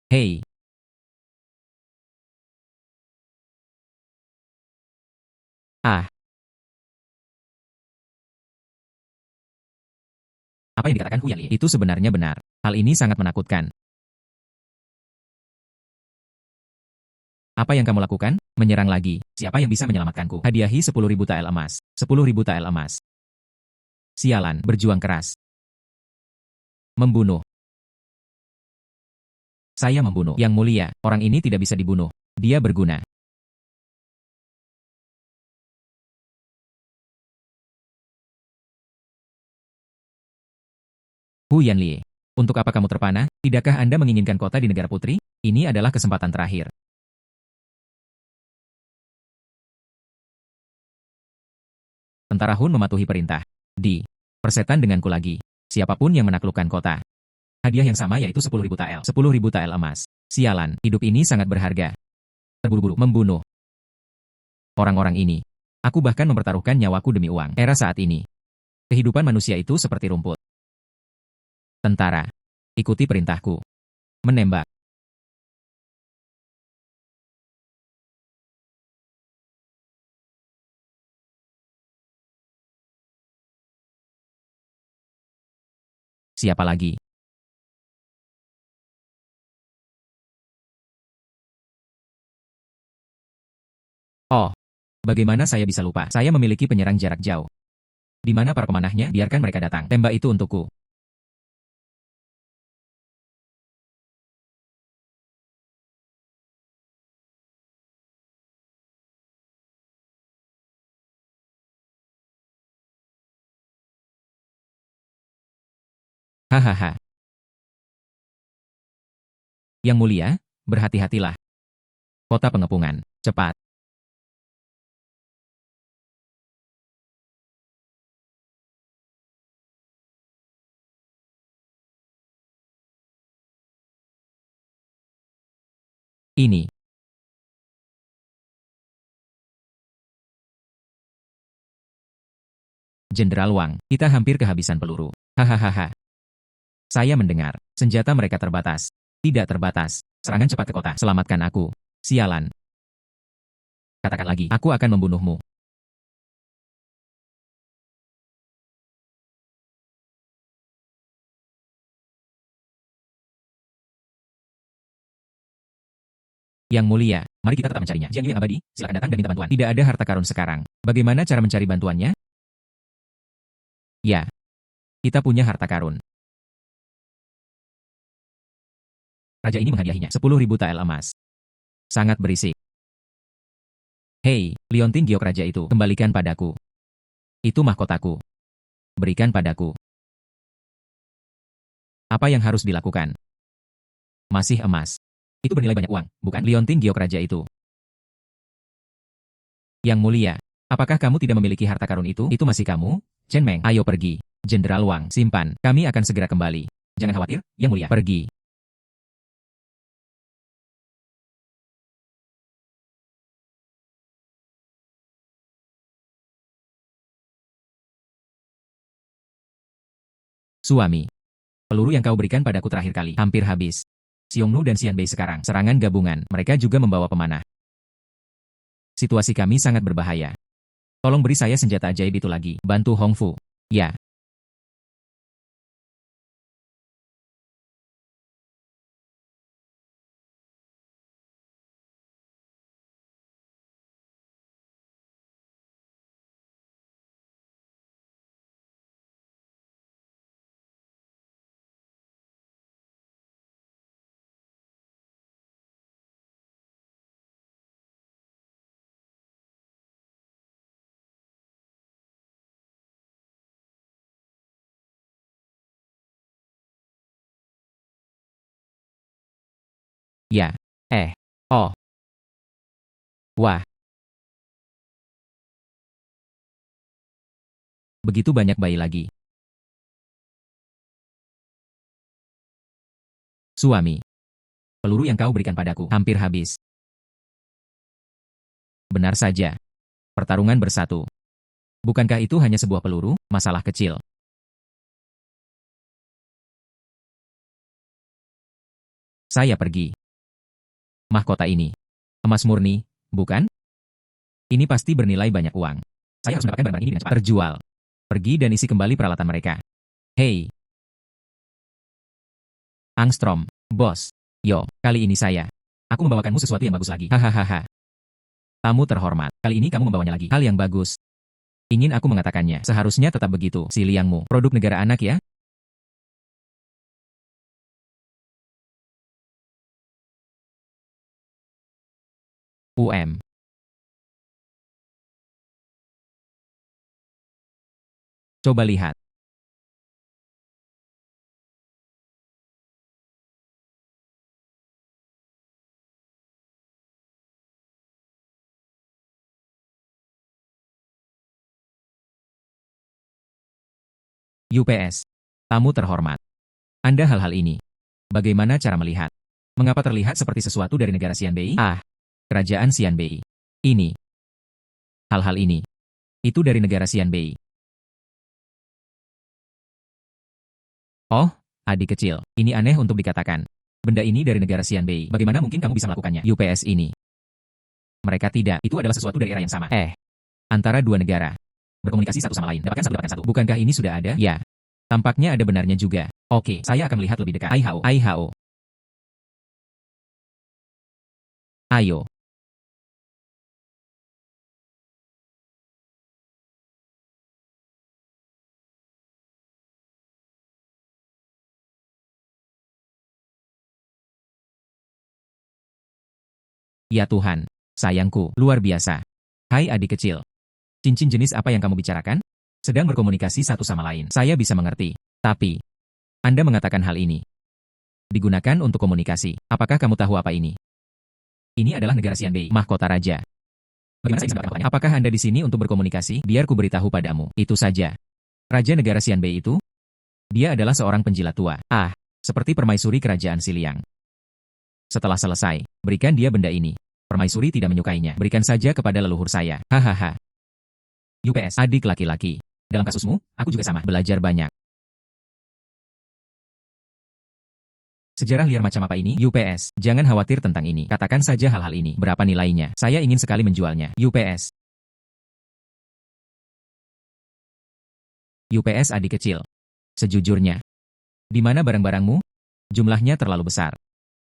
[SPEAKER 1] Hei. Ah. Apa yang dikatakan Hu Yanlie itu sebenarnya benar. Hal ini sangat menakutkan. Apa yang kamu lakukan? Menyerang lagi. Siapa yang bisa menyelamatkanku? Hadiahi 10.000 tael emas. 10.000 tael emas. Sialan, berjuang keras. Membunuh. Saya membunuh. Yang mulia, orang ini tidak bisa dibunuh. Dia berguna. Hu Yanlie. Untuk apa kamu terpana? Tidakkah Anda menginginkan kota di negara putri? Ini adalah kesempatan terakhir. Tentara Hun mematuhi perintah. Di persetan denganku lagi. Siapapun yang menaklukkan kota. Hadiah yang sama yaitu 10.000 tael. 10.000 tael emas. Sialan, hidup ini sangat berharga. Terburu-buru membunuh orang-orang ini. Aku bahkan mempertaruhkan nyawaku demi uang. Era saat ini. Kehidupan manusia itu seperti rumput. Tentara. Ikuti perintahku. Menembak. Siapa lagi? Oh. Bagaimana saya bisa lupa? Saya memiliki penyerang jarak jauh. Di mana para pemanahnya? Biarkan mereka datang. Tembak itu untukku. Hahaha. Yang mulia, berhati-hatilah. Kota pengepungan. Cepat. Ini. Jenderal Wang, kita hampir kehabisan peluru. Hahaha. Saya mendengar. Senjata mereka terbatas. Tidak terbatas. Serangan cepat ke kota. Selamatkan aku. Sialan. Katakan lagi. Aku akan membunuhmu. Yang mulia, mari kita tetap mencarinya. Jiang Yu yang abadi, silakan datang dan minta bantuan. Tidak ada harta karun sekarang. Bagaimana cara mencari bantuannya? Ya. Kita punya harta karun. Raja ini menghadiahinya 10.000 tael emas. Sangat berisik. Hei, liontin giok raja itu, kembalikan padaku. Itu mahkotaku. Berikan padaku. Apa yang harus dilakukan? Masih emas. Itu bernilai banyak uang, bukan? Liontin giok raja itu. Yang mulia, Apakah kamu tidak memiliki harta karun itu? Itu masih kamu? Chen Meng, ayo pergi. Jenderal Wang, simpan. Kami akan segera kembali. Jangan khawatir, Yang Mulia. Pergi. Suami. Peluru yang kau berikan padaku terakhir kali hampir habis. Xiongnu dan Xianbei sekarang serangan gabungan. Mereka juga membawa pemanah. Situasi kami sangat berbahaya. Tolong beri saya senjata ajaib itu lagi. Bantu Hong Fu. Ya. Ya. Oh. Wah. Begitu banyak bayi lagi. Suami. Peluru yang kau berikan padaku hampir habis. Benar saja. Pertarungan bersatu. Bukankah itu hanya sebuah peluru, masalah kecil? Saya pergi. Mahkota ini. Emas murni, bukan? Ini pasti bernilai banyak uang. Saya harus mendapatkan barang ini dengan cepat. Terjual. Pergi dan isi kembali peralatan mereka. Hei. Angstrom, bos. Yo, kali ini saya. Aku membawakanmu sesuatu yang bagus lagi. Hahaha. Tamu terhormat, kali ini kamu membawanya lagi. Hal yang bagus. Ingin aku mengatakannya, seharusnya tetap begitu. Si liangmu, produk negara anak ya? Coba lihat. UPS. Tamu terhormat. Anda hal-hal ini. Bagaimana cara melihat? Mengapa terlihat seperti sesuatu dari negara Xianbei? Kerajaan Xianbei. Ini. Hal-hal ini. Itu dari negara Xianbei. Oh, adik kecil. Ini aneh untuk dikatakan. Benda ini dari negara Xianbei. Bagaimana mungkin kamu bisa melakukannya? UPS ini. Mereka tidak. Itu adalah sesuatu dari era yang sama. Antara dua negara. Berkomunikasi satu sama lain. Dapatkan satu. Bukankah ini sudah ada? Ya. Tampaknya ada benarnya juga. Oke, saya akan melihat lebih dekat. Aihao. Ayo. Ya Tuhan. Sayangku, luar biasa. Hai adik kecil. Cincin jenis apa yang kamu bicarakan? Sedang berkomunikasi satu sama lain. Saya bisa mengerti. Tapi, Anda mengatakan hal ini. Digunakan untuk komunikasi. Apakah kamu tahu apa ini? Ini adalah negara Xianbei, mahkota raja. Bagaimana saya bisa mendapatkannya? Apakah Anda di sini untuk berkomunikasi? Biar ku beritahu padamu. Itu saja. Raja negara Xianbei itu? Dia adalah seorang penjilat tua. Seperti permaisuri kerajaan Siliang. Setelah selesai, berikan dia benda ini. Permaisuri tidak menyukainya. Berikan saja kepada leluhur saya. Hahaha. UPS, adik laki-laki. Dalam kasusmu, aku juga sama. Belajar banyak. Sejarah liar macam apa ini? UPS, jangan khawatir tentang ini. Katakan saja hal-hal ini. Berapa nilainya? Saya ingin sekali menjualnya. UPS. UPS adik kecil. Sejujurnya. Di mana barang-barangmu? Jumlahnya terlalu besar.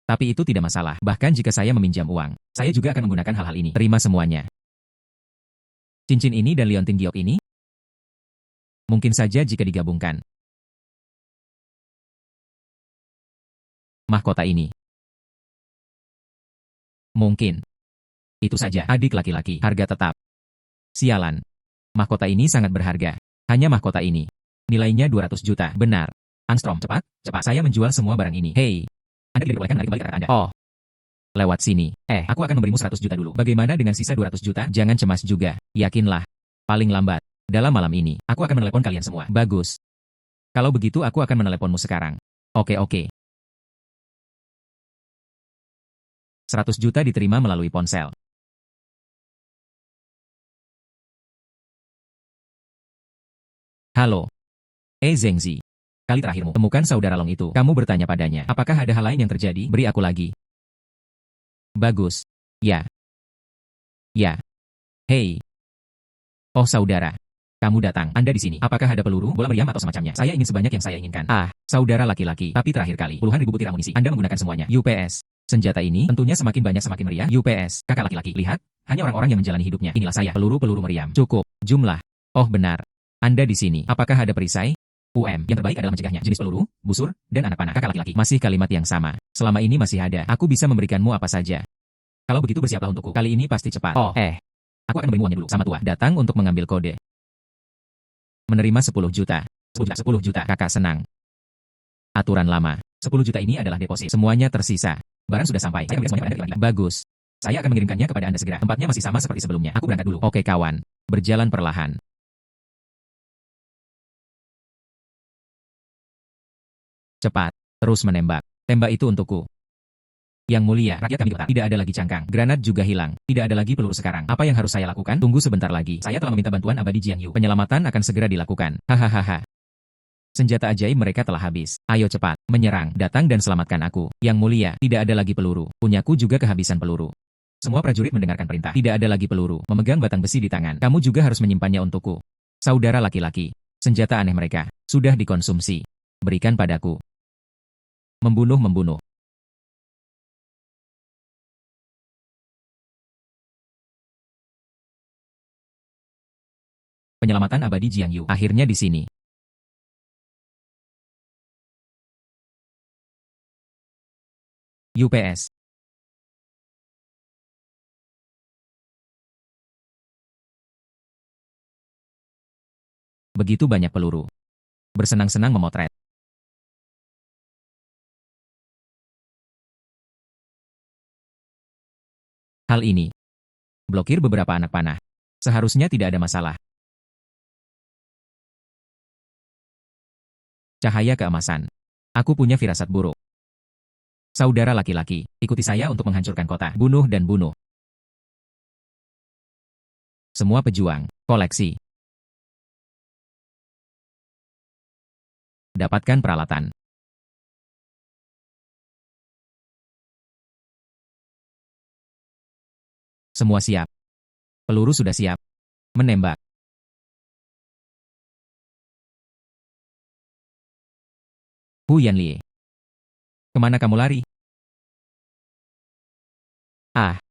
[SPEAKER 1] Tapi itu tidak masalah. Bahkan jika saya meminjam uang, saya juga akan menggunakan hal-hal ini. Terima semuanya. Cincin ini dan liontin giok ini? Mungkin saja jika digabungkan. Mahkota ini. Mungkin. Itu saja, adik laki-laki. Harga tetap. Sialan. Mahkota ini sangat berharga. Hanya mahkota ini. Nilainya 200 juta. Benar. Angstrom, cepat. Saya menjual semua barang ini. Hei. Anda tidak diperbolehkan menarik kembali ke Anda. Oh. Lewat sini. Aku akan memberimu 100 juta dulu. Bagaimana dengan sisa 200 juta? Jangan cemas juga. Yakinlah. Paling lambat. Dalam malam ini, aku akan menelepon kalian semua. Bagus. Kalau begitu aku akan meneleponmu sekarang. Oke. 100 juta diterima melalui ponsel. Halo. Zhengzi. Kali terakhirmu temukan saudara Long itu, kamu bertanya padanya, apakah ada hal lain yang terjadi? Beri aku lagi. Bagus. Ya. Hei. Oh saudara. Kamu datang. Anda di sini. Apakah ada peluru, bola meriam atau semacamnya? Saya ingin sebanyak yang saya inginkan. Saudara laki-laki. Tapi terakhir kali, puluhan ribu butir amunisi. Anda menggunakan semuanya. UPS. Senjata ini tentunya semakin banyak semakin meriah. UPS. Kakak laki-laki. Lihat. Hanya orang-orang yang menjalani hidupnya. Inilah saya. Peluru-peluru meriam. Cukup. Jumlah. Oh benar. Anda di sini. Apakah ada perisai? Yang terbaik adalah mencegahnya. Jenis peluru, busur, dan anak panah. Kakak laki-laki. Masih kalimat yang sama. Selama ini masih ada. Aku bisa memberikanmu apa saja. Kalau begitu bersiaplah untukku. Kali ini pasti cepat. Aku akan memberimu uangnya dulu. Sama tua. Datang untuk mengambil kode. Menerima 10 juta. 10 juta. Kakak senang. Aturan lama. 10 juta ini adalah deposit. Semuanya tersisa. Barang sudah sampai. Saya semuanya pada Anda. Bagus. Saya akan mengirimkannya kepada Anda segera. Tempatnya masih sama seperti sebelumnya. Aku berangkat dulu. Oke kawan. Berjalan perlahan. Cepat. Terus menembak. Tembak itu untukku. Yang mulia, rakyat kami getar. Tidak ada lagi cangkang. Granat juga hilang. Tidak ada lagi peluru sekarang. Apa yang harus saya lakukan? Tunggu sebentar lagi. Saya telah meminta bantuan abadi Jiang Yu. Penyelamatan akan segera dilakukan. Hahaha. Senjata ajaib mereka telah habis. Ayo cepat. Menyerang. Datang dan selamatkan aku. Yang mulia, tidak ada lagi peluru. Punyaku juga kehabisan peluru. Semua prajurit mendengarkan perintah. Tidak ada lagi peluru. Memegang batang besi di tangan. Kamu juga harus menyimpannya untukku. Saudara laki-laki. Senjata aneh mereka. Sudah dikonsumsi. Berikan padaku. Membunuh. Penyelamatan abadi Jiang Yu. Akhirnya di sini. UPS. Begitu banyak peluru. Bersenang-senang memotret. Hal ini. Blokir beberapa anak panah. Seharusnya tidak ada masalah. Cahaya keemasan. Aku punya firasat buruk. Saudara laki-laki, ikuti saya untuk menghancurkan kota. Bunuh dan bunuh. Semua pejuang, koleksi. Dapatkan peralatan. Semua siap. Peluru sudah siap. Menembak. Hu Yanlie. Kemana kamu lari? Ah.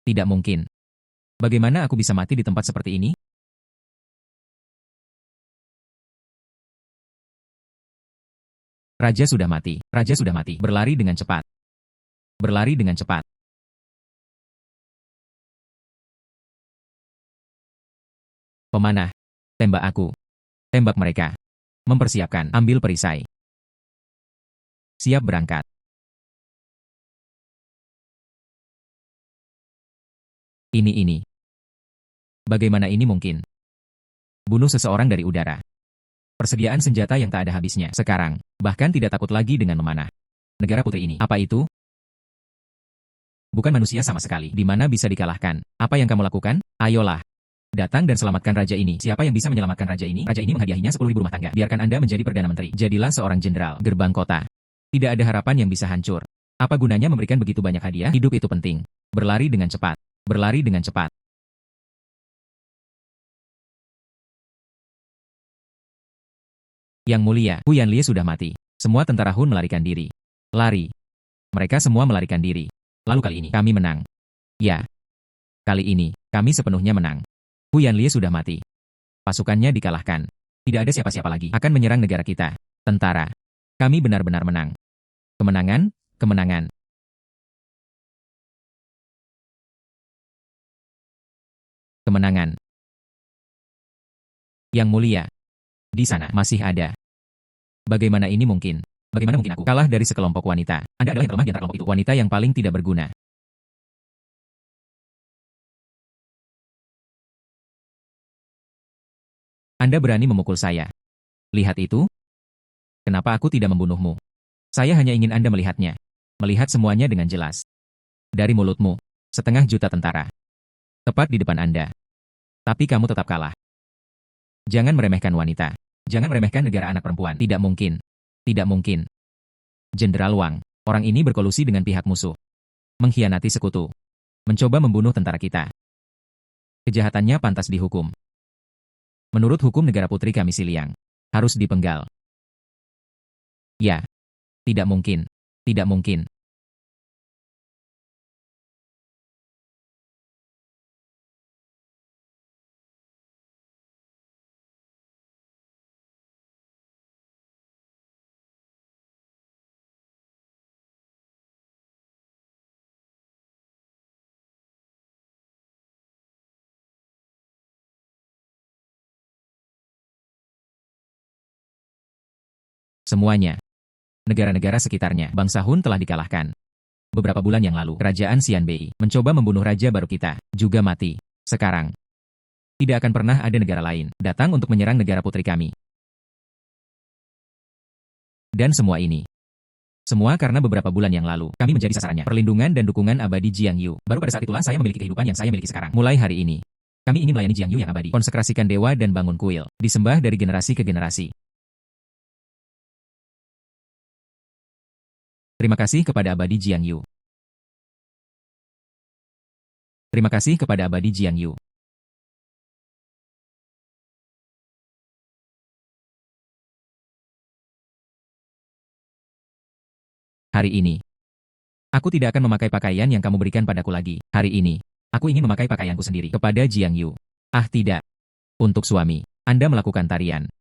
[SPEAKER 1] Tidak mungkin. Bagaimana aku bisa mati di tempat seperti ini? Raja sudah mati. Raja sudah mati. Berlari dengan cepat. Berlari dengan cepat. Pemanah. Tembak aku. Tembak mereka. Mempersiapkan. Ambil perisai. Siap berangkat. Ini. Bagaimana ini mungkin? Bunuh seseorang dari udara. Persediaan senjata yang tak ada habisnya. Sekarang, bahkan tidak takut lagi dengan memanah. Negara putri ini. Apa itu? Bukan manusia sama sekali. Di mana bisa dikalahkan? Apa yang kamu lakukan? Ayolah. Datang dan selamatkan raja ini. Siapa yang bisa menyelamatkan raja ini? Raja ini menghadiahinya 10.000 rumah tangga. Biarkan Anda menjadi Perdana Menteri. Jadilah seorang jenderal. Gerbang kota. Tidak ada harapan yang bisa hancur. Apa gunanya memberikan begitu banyak hadiah? Hidup itu penting. Berlari dengan cepat. Berlari dengan cepat. Yang mulia, Hu Yanlie sudah mati. Semua tentara Hun melarikan diri. Lari. Mereka semua melarikan diri. Lalu kali ini, kami menang. Ya. Kali ini, kami sepenuhnya menang. Hu Yanlie sudah mati. Pasukannya dikalahkan. Tidak ada siapa-siapa lagi akan menyerang negara kita. Tentara. Kami benar-benar menang. Kemenangan, kemenangan. Kemenangan. Yang mulia. Di sana masih ada. Bagaimana ini mungkin? Bagaimana mungkin aku kalah dari sekelompok wanita? Anda adalah yang terlemah di antara kelompok itu. Wanita yang paling tidak berguna. Anda berani memukul saya. Lihat itu. Kenapa aku tidak membunuhmu? Saya hanya ingin Anda melihatnya. Melihat semuanya dengan jelas. Dari mulutmu. 500.000 tentara. Tepat di depan Anda. Tapi kamu tetap kalah. Jangan meremehkan wanita. Jangan meremehkan negara anak perempuan. Tidak mungkin. Tidak mungkin. Jenderal Wang, orang ini berkolusi dengan pihak musuh. Mengkhianati sekutu. Mencoba membunuh tentara kita. Kejahatannya pantas dihukum. Menurut hukum negara putri kami Siliang, harus dipenggal. Ya. Tidak mungkin. Tidak mungkin. Semuanya. Negara-negara sekitarnya, bangsa Hun telah dikalahkan. Beberapa bulan yang lalu, kerajaan Xianbei mencoba membunuh raja baru kita, juga mati. Sekarang, tidak akan pernah ada negara lain datang untuk menyerang negara putri kami. Dan semua ini. Semua karena beberapa bulan yang lalu, kami menjadi sasarannya. Perlindungan dan dukungan abadi Jiang Yu. Baru pada saat itulah saya memiliki kehidupan yang saya miliki sekarang. Mulai hari ini, kami ingin melayani Jiang Yu yang abadi. Konsekrasikan dewa dan bangun kuil. Disembah dari generasi ke generasi. Terima kasih kepada abadi Jiang Yu. Terima kasih kepada abadi Jiang Yu. Hari ini, aku tidak akan memakai pakaian yang kamu berikan padaku lagi. Hari ini, aku ingin memakai pakaianku sendiri. Kepada Jiang Yu. Ah tidak. Untuk suami, Anda melakukan tarian.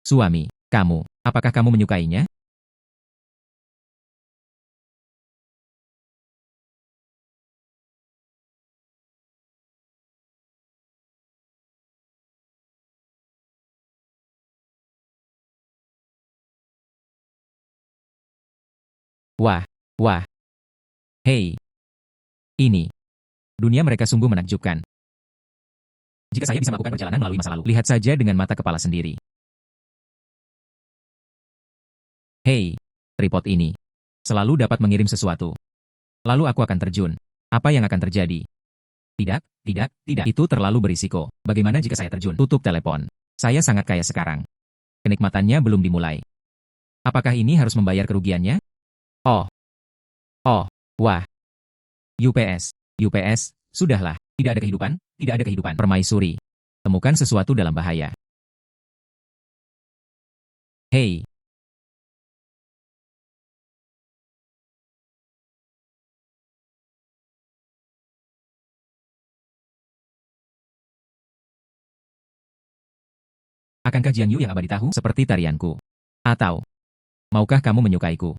[SPEAKER 1] Suami, kamu, apakah kamu menyukainya? Wah, wah. Hei. Ini. Dunia mereka sungguh menakjubkan. Jika saya bisa melakukan perjalanan melalui masa lalu, lihat saja dengan mata kepala sendiri. Hei. Tripod ini. Selalu dapat mengirim sesuatu. Lalu aku akan terjun. Apa yang akan terjadi? Tidak, tidak, tidak. Itu terlalu berisiko. Bagaimana jika saya terjun? Tutup telepon. Saya sangat kaya sekarang. Kenikmatannya belum dimulai. Apakah ini harus membayar kerugiannya? Oh. Oh. Wah. UPS. UPS. Sudahlah. Tidak ada kehidupan. Tidak ada kehidupan. Permaisuri. Temukan sesuatu dalam bahaya. Hei. Akankah Jiang Yu yang abadi tahu seperti tarianku? Atau, maukah kamu menyukaiku?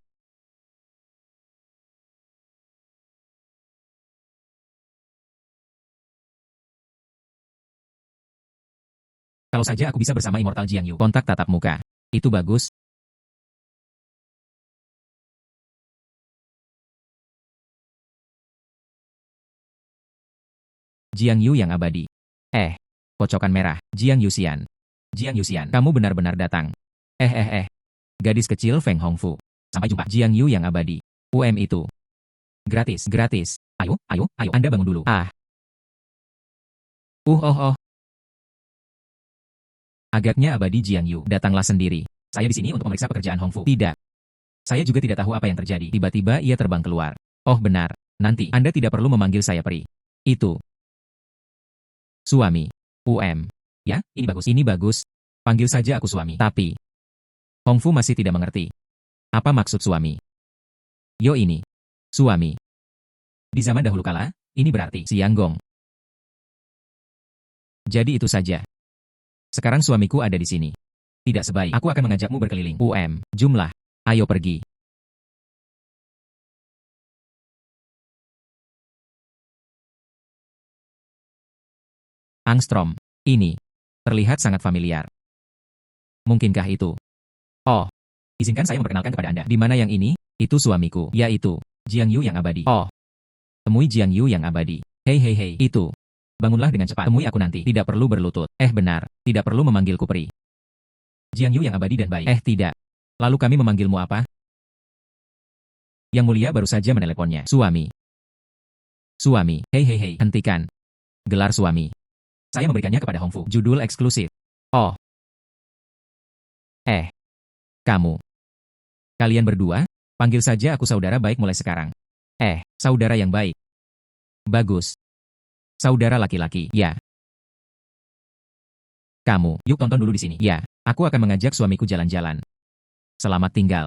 [SPEAKER 1] Kalau saja aku bisa bersama Immortal Jiang Yu. Kontak tatap muka. Itu bagus. Jiang Yu yang abadi. Kocokan merah. Jiang Yuxian. Jiang Yuxian, kamu benar-benar datang. Gadis kecil Feng Hongfu. Sampai jumpa. Jiang Yu yang abadi. itu. Gratis, gratis. Ayo, ayo, ayo. Anda bangun dulu. Oh. Agaknya abadi Jiang Yu. Datanglah sendiri. Saya di sini untuk memeriksa pekerjaan Hong Fu. Tidak. Saya juga tidak tahu apa yang terjadi. Tiba-tiba ia terbang keluar. Oh benar. Nanti, Anda tidak perlu memanggil saya peri. Itu. Suami. Ya, ini bagus. Ini bagus. Panggil saja aku suami. Tapi, Hong Fu masih tidak mengerti. Apa maksud suami? Yo ini. Suami. Di zaman dahulu kala, ini berarti Siang Gong. Jadi itu saja. Sekarang suamiku ada di sini. Tidak sebaik. Aku akan mengajakmu berkeliling. Jumlah. Ayo pergi. Angstrom. Ini. Terlihat sangat familiar. Mungkinkah itu? Oh. Izinkan saya memperkenalkan kepada Anda. Di mana yang ini? Itu suamiku. Yaitu Jiang Yu yang abadi. Oh. Temui Jiang Yu yang abadi. Hei. Itu. Bangunlah dengan cepat. Temui aku nanti. Tidak perlu berlutut. Benar. Tidak perlu memanggilku peri. Jiang Yu yang abadi dan baik. Tidak. Lalu kami memanggilmu apa? Yang mulia baru saja meneleponnya. Suami. Hei. Hentikan. Gelar suami. Saya memberikannya kepada Hong Fu. Judul eksklusif. Oh. Kamu. Kalian berdua, panggil saja aku saudara baik mulai sekarang. Saudara yang baik. Bagus. Saudara laki-laki. Ya. Kamu, yuk tonton dulu di sini. Ya, aku akan mengajak suamiku jalan-jalan. Selamat tinggal.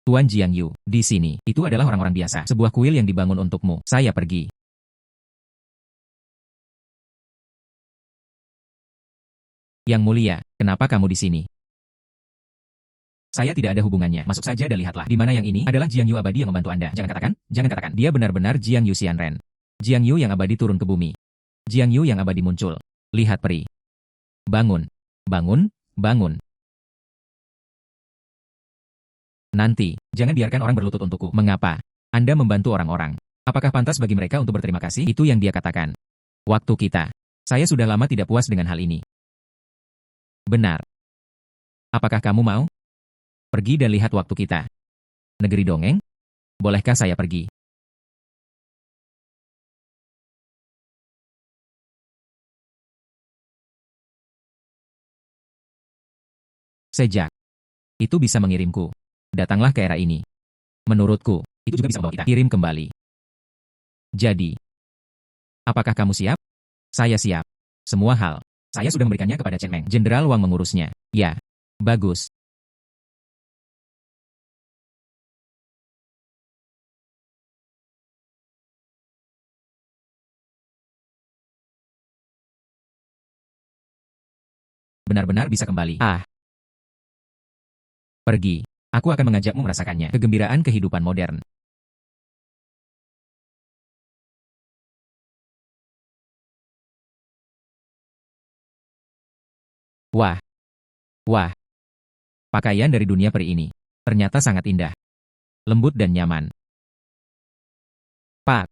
[SPEAKER 1] Tuan Jiang Yu, di sini, itu adalah orang-orang biasa. Sebuah kuil yang dibangun untukmu. Saya pergi. Yang mulia, kenapa kamu di sini? Saya tidak ada hubungannya. Masuk saja dan lihatlah. Di mana yang ini adalah Jiang Yu abadi yang membantu Anda. Jangan katakan. Dia benar-benar Jiang Yu Xianren. Jiang Yu yang abadi turun ke bumi. Jiang Yu yang abadi muncul. Lihat peri. Bangun. Bangun. Nanti, jangan biarkan orang berlutut untukku. Mengapa? Anda membantu orang-orang. Apakah pantas bagi mereka untuk berterima kasih? Itu yang dia katakan. Waktu kita. Saya sudah lama tidak puas dengan hal ini. Benar. Apakah kamu mau? Pergi dan lihat waktu kita. Negeri dongeng? Bolehkah saya pergi? Sejak itu bisa mengirimku. Datanglah ke era ini. Menurutku, itu juga bisa membawa kita kirim kembali. Jadi, apakah kamu siap? Saya siap. Semua hal. Saya sudah memberikannya kepada Chen Meng. Jenderal Wang mengurusnya. Ya. Bagus. Benar-benar bisa kembali. Pergi. Aku akan mengajakmu merasakannya. Kegembiraan kehidupan modern. Wah. Pakaian dari dunia peri ini. Ternyata sangat indah. Lembut dan nyaman. Pak.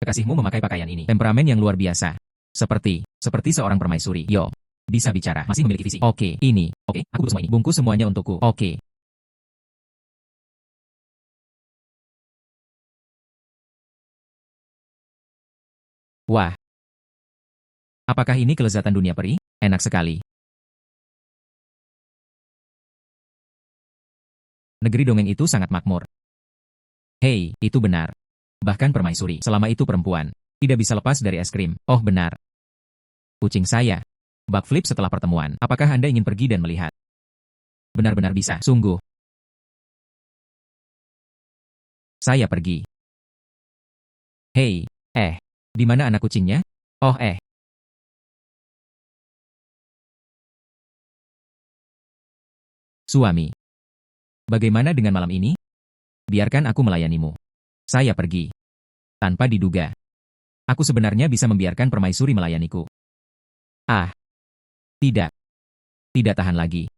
[SPEAKER 1] Kekasihmu memakai pakaian ini. Temperamen yang luar biasa. Seperti seorang permaisuri. Yo. Bisa bicara. Masih memiliki visi. Oke. Aku butuh semua ini. Bungkus semuanya untukku. Oke. Wah. Apakah ini kelezatan dunia peri? Enak sekali. Negeri dongeng itu sangat makmur. Hei, itu benar. Bahkan permaisuri, selama itu perempuan, tidak bisa lepas dari es krim. Oh benar. Kucing saya. Backflip setelah pertemuan. Apakah Anda ingin pergi dan melihat? Benar-benar bisa. Sungguh. Saya pergi. Hei, di mana anak kucingnya? Oh Suami. Bagaimana dengan malam ini? Biarkan aku melayanimu. Saya pergi. Tanpa diduga. Aku sebenarnya bisa membiarkan permaisuri melayaniku. Tidak. Tidak tahan lagi.